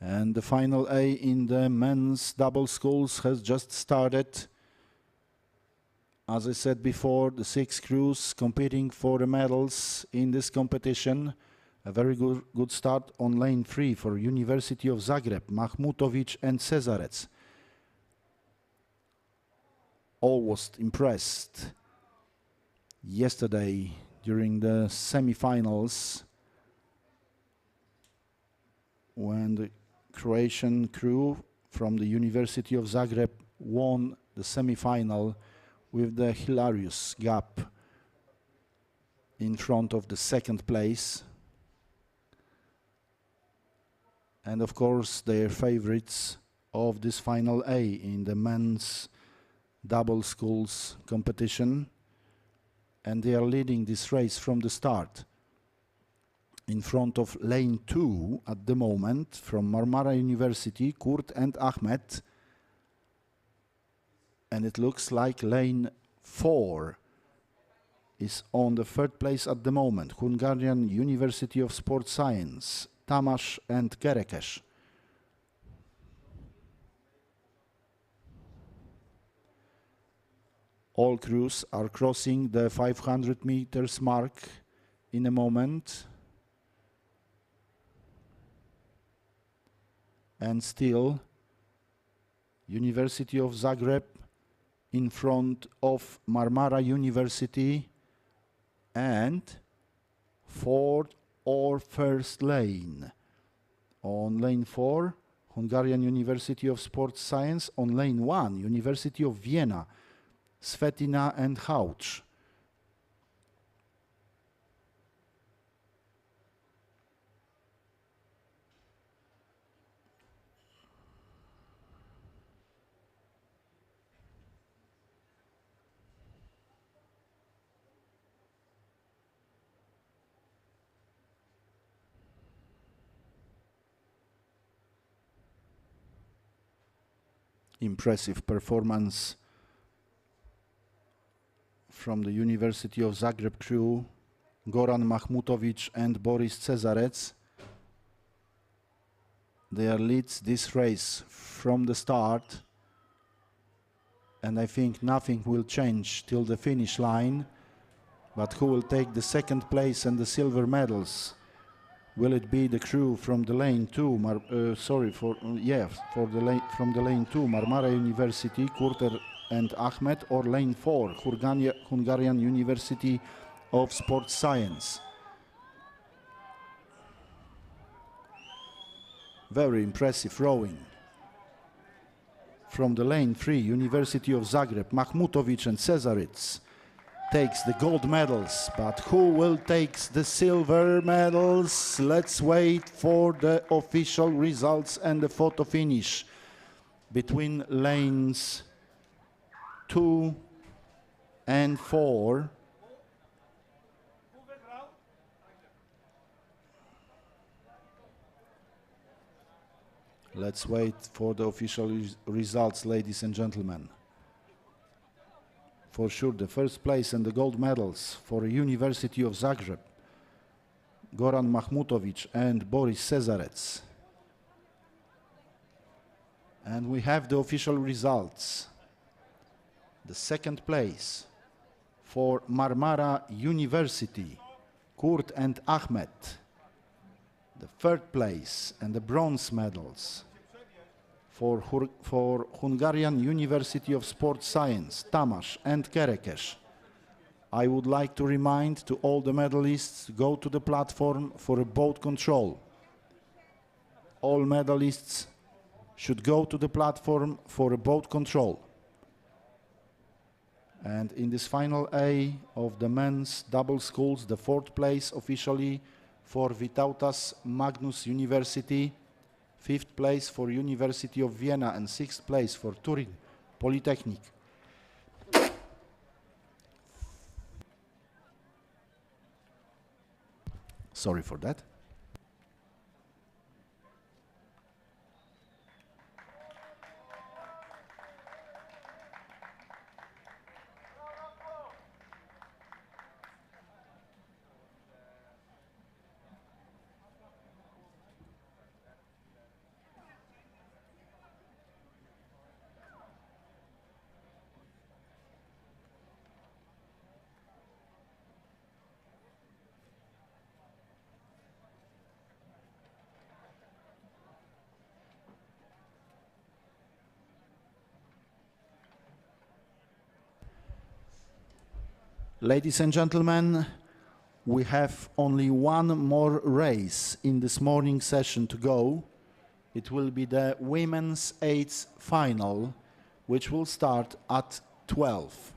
And the final A in the men's double sculls has just started. As I said before, the 6 crews competing for the medals in this competition. A very good start on lane 3 for University of Zagreb, Mahmutovic and Cesarec. Almost impressed yesterday during the semi-finals when the Croatian crew from the University of Zagreb won the semi-final with the hilarious gap in front of the second place. And of course, they are favorites of this final A in the men's double sculls competition. And they are leading this race from the start. In front of lane 2 at the moment from Marmara University, Kurt and Ahmed. And it looks like lane 4 is on the 3rd place at the moment. Hungarian University of Sports Science, Tamás and Kerekes. All crews are crossing the 500 meters mark in a moment. And still, University of Zagreb in front of Marmara University and 4th or 1st lane. On lane 4, Hungarian University of Sports Science. On lane 1, University of Vienna, Svetina and Hauch. Impressive performance from the University of Zagreb crew, Goran Mahmutovic and Boris Cesarec. They leads this race from the start, and I think nothing will change till the finish line. But who will take the 2nd place and the silver medals? Will it be the crew from the lane 2? From the lane 2, Marmara University, Kurter and Ahmed, or lane 4, Hungarian University of Sports Science? Very impressive rowing. From the lane 3, University of Zagreb, Mahmutovic and Cesarec takes the gold medals, but who will take the silver medals? Let's wait for the official results and the photo finish between lanes 2 and 4. Let's wait for the official results, ladies and gentlemen. For sure, the 1st place and the gold medals for University of Zagreb, Goran Mahmutovic and Boris Cesarec. And we have the official results. The 2nd place for Marmara University, Kurt and Ahmed. The 3rd place and the bronze medals for Hungarian University of Sport Science, Tamás and Kerekes. I would like to remind to all the medalists to go to the platform for a boat control. All medalists should go to the platform for a boat control. And in this final A of the men's double sculls, the 4th place officially for Vytautas Magnus University, 5th place for University of Vienna, and 6th place for Turin Polytechnic. Sorry for that. Ladies and gentlemen, we have only one more race in this morning session to go. It will be the women's eights final, which will start at 12.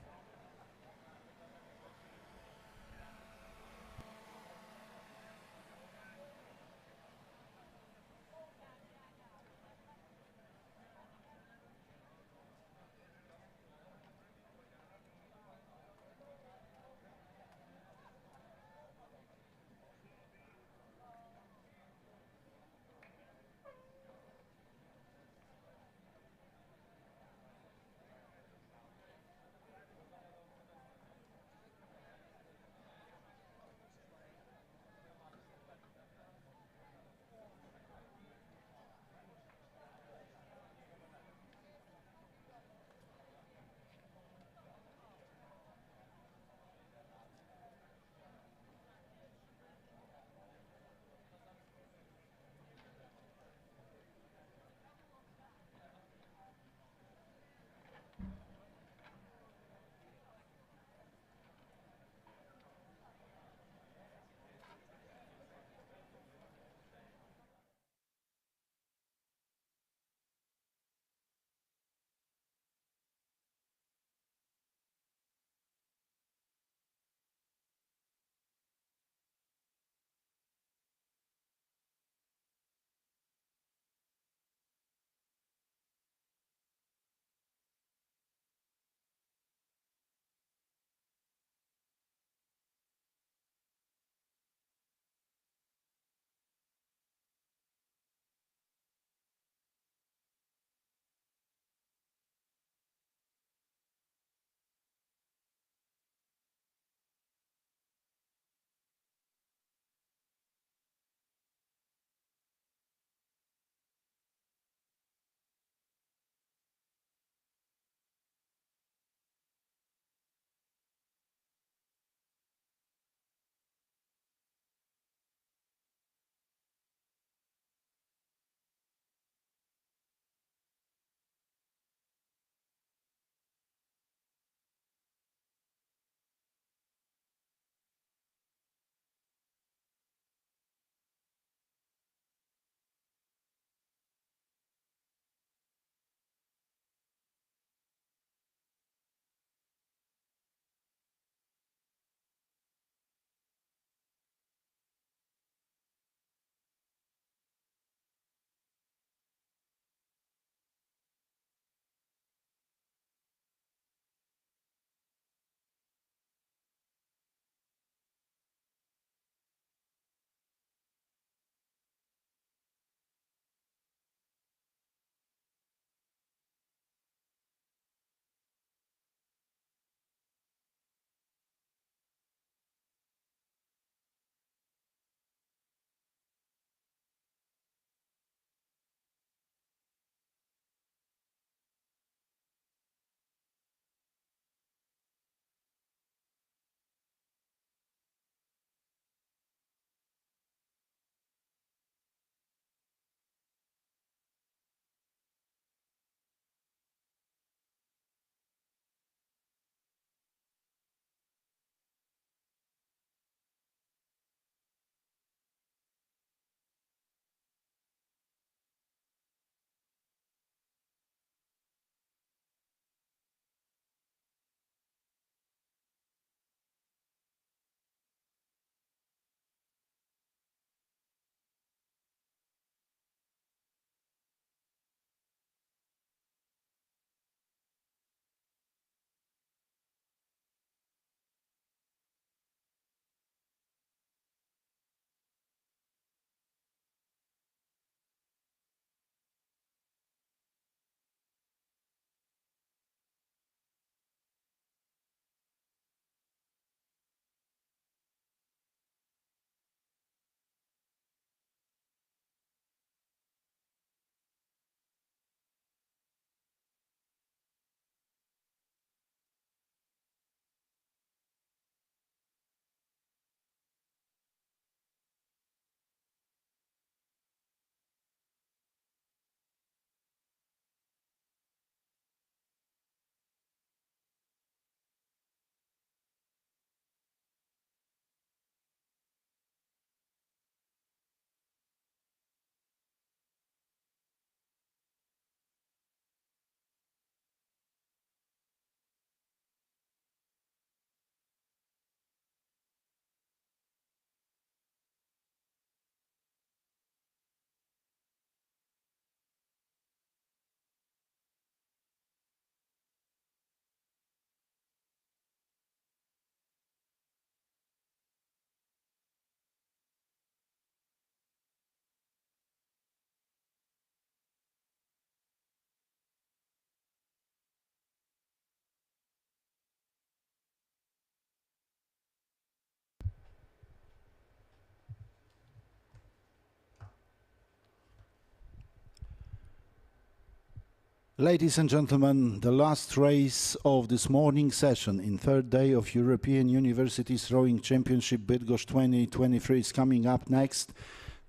Ladies and gentlemen, the last race of this morning session in third day of European Universities Rowing Championship Bydgoszcz 2023 is coming up next.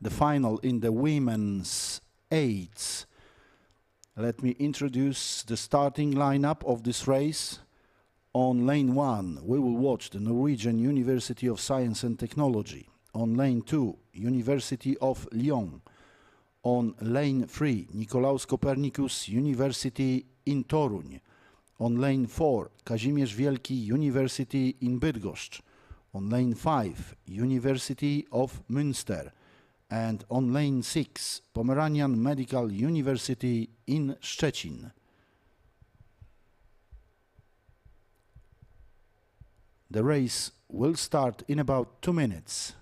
The final in the women's eights. Let me introduce the starting lineup of this race. On lane 1, we will watch the Norwegian University of Science and Technology. On lane 2, University of Lyon. On lane 3, Nikolaus Copernicus University in Toruń. On lane 4, Kazimierz Wielki University in Bydgoszcz. On lane 5, University of Münster. And on lane 6, Pomeranian Medical University in Szczecin. The race will start in about 2 minutes.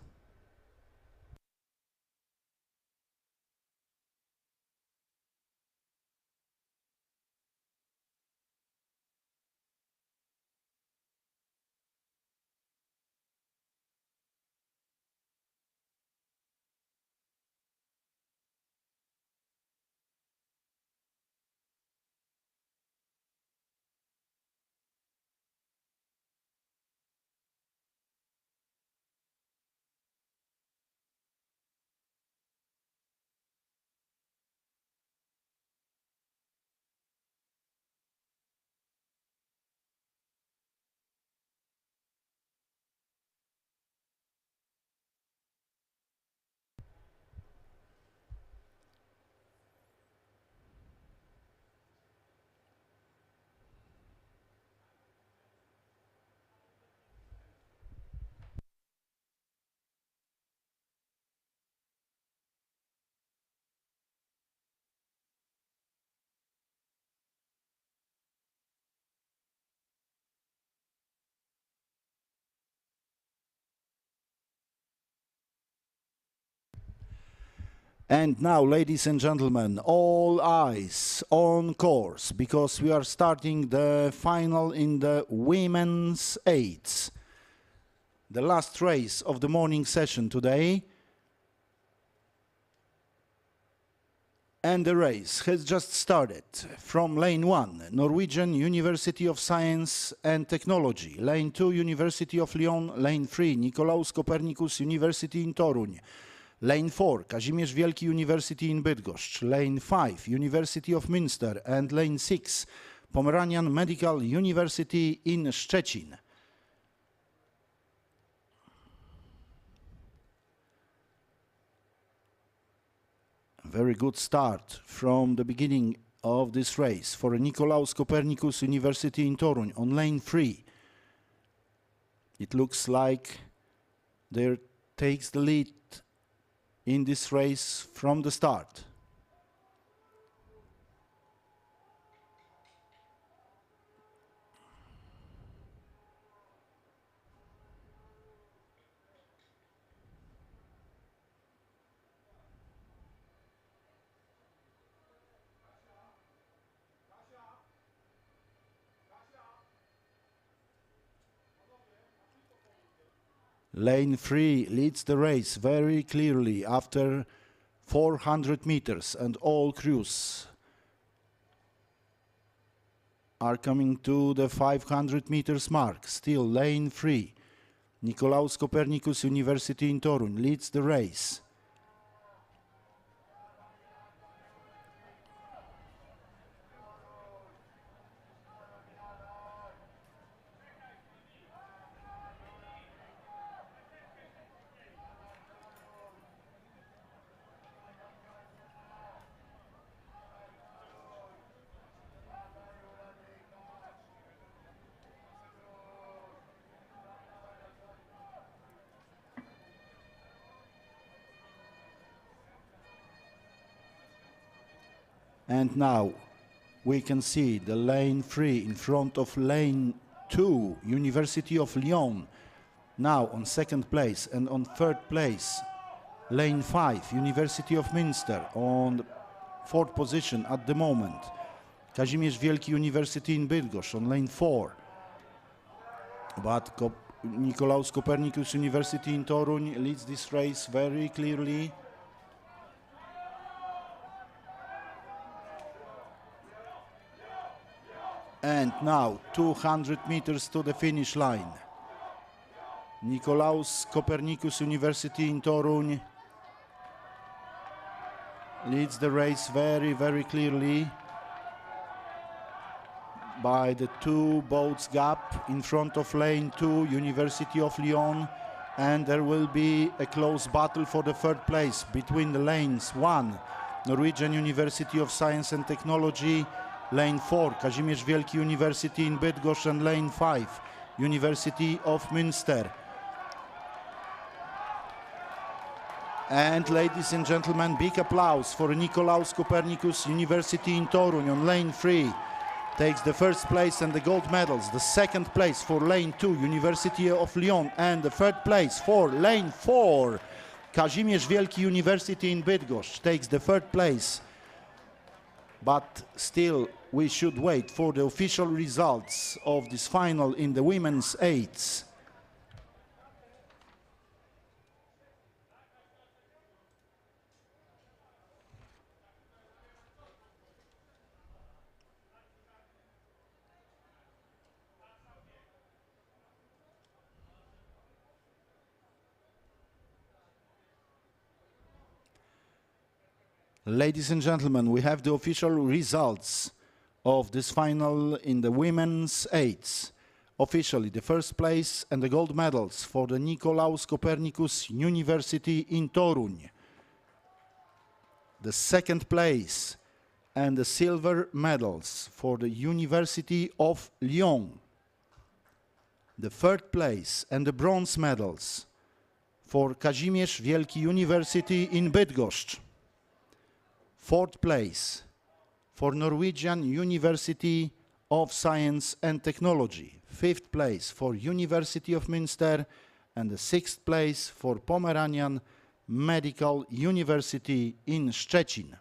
And now, ladies and gentlemen, all eyes on course, because we are starting the final in the women's eights. The last race of the morning session today. And the race has just started. From lane 1, Norwegian University of Science and Technology. Lane 2, University of Lyon. Lane 3, Nikolaus Copernicus University in Toruń. Lane 4, Kazimierz Wielki University in Bydgoszcz. Lane 5, University of Münster. And lane 6, Pomeranian Medical University in Szczecin. Very good start from the beginning of this race for Nikolaus Copernicus University in Toruń on lane 3. It looks like they takes the lead in this race from the start. Lane 3 leads the race very clearly after 400 meters, and all crews are coming to the 500 meters mark. Still lane 3, Nikolaus Copernicus University in Toruń leads the race. And now we can see the lane 3 in front of lane 2, University of Lyon, now on second place, and on third place, lane 5, University of Münster, on fourth position at the moment. Kazimierz Wielki University in Bydgoszcz on lane 4. But Nikolaus Copernicus University in Toruń leads this race very clearly. And now 200 meters to the finish line. Nicolaus Copernicus University in Toruń leads the race very, very clearly by the 2 boats gap in front of lane 2, University of Lyon, and there will be a close battle for the 3rd place between the lanes 1, Norwegian University of Science and Technology, lane 4, Kazimierz Wielki University in Bydgoszcz, and lane 5, University of Münster. And ladies and gentlemen, big applause for Nicolaus Copernicus University in Toruń on lane 3. Takes the 1st place and the gold medals. The 2nd place for lane 2, University of Lyon, and the 3rd place for lane 4, Kazimierz Wielki University in Bydgoszcz takes the 3rd place. But still, we should wait for the official results of this final in the women's 8s. Ladies and gentlemen, we have the official results of this final in the women's 8s. Officially, the 1st place and the gold medals for the Nicolaus Copernicus University in Toruń. The 2nd place and the silver medals for the University of Lyon. The 3rd place and the bronze medals for Kazimierz Wielki University in Bydgoszcz. 4th place for Norwegian University of Science and Technology. 5th place for University of Münster, and the 6th place for Pomeranian Medical University in Szczecin.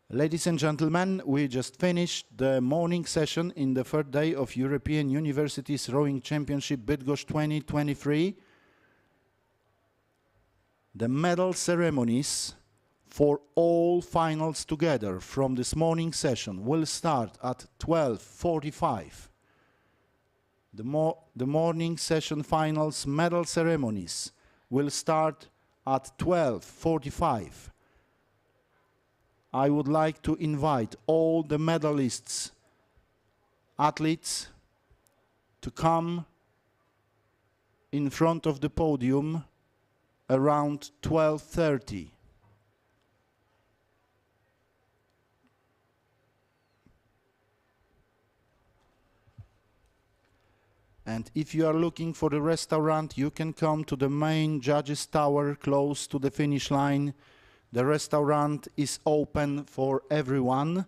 Ladies and gentlemen, we just finished the morning session in the 3rd day of European Universities Rowing Championship Bydgoszcz 2023. The medal ceremonies for all finals together from this morning session will start at 12:45. The morning session finals medal ceremonies will start at 12:45. I would like to invite all the medalists, athletes, to come in front of the podium around 12:30. And if you are looking for the restaurant, you can come to the main judges' tower close to the finish line. The restaurant is open for everyone,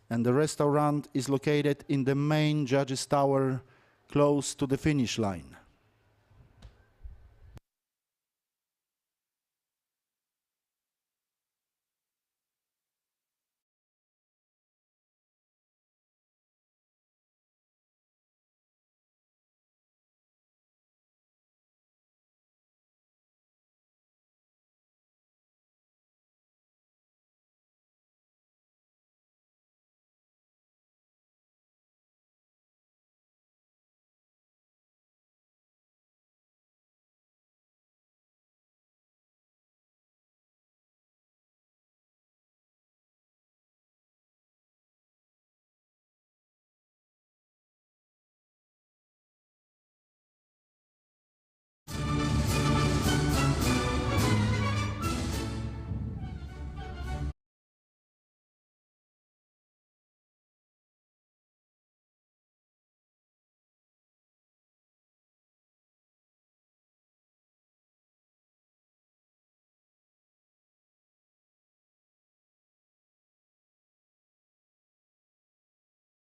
and the restaurant is located in the main judges' tower close to the finish line.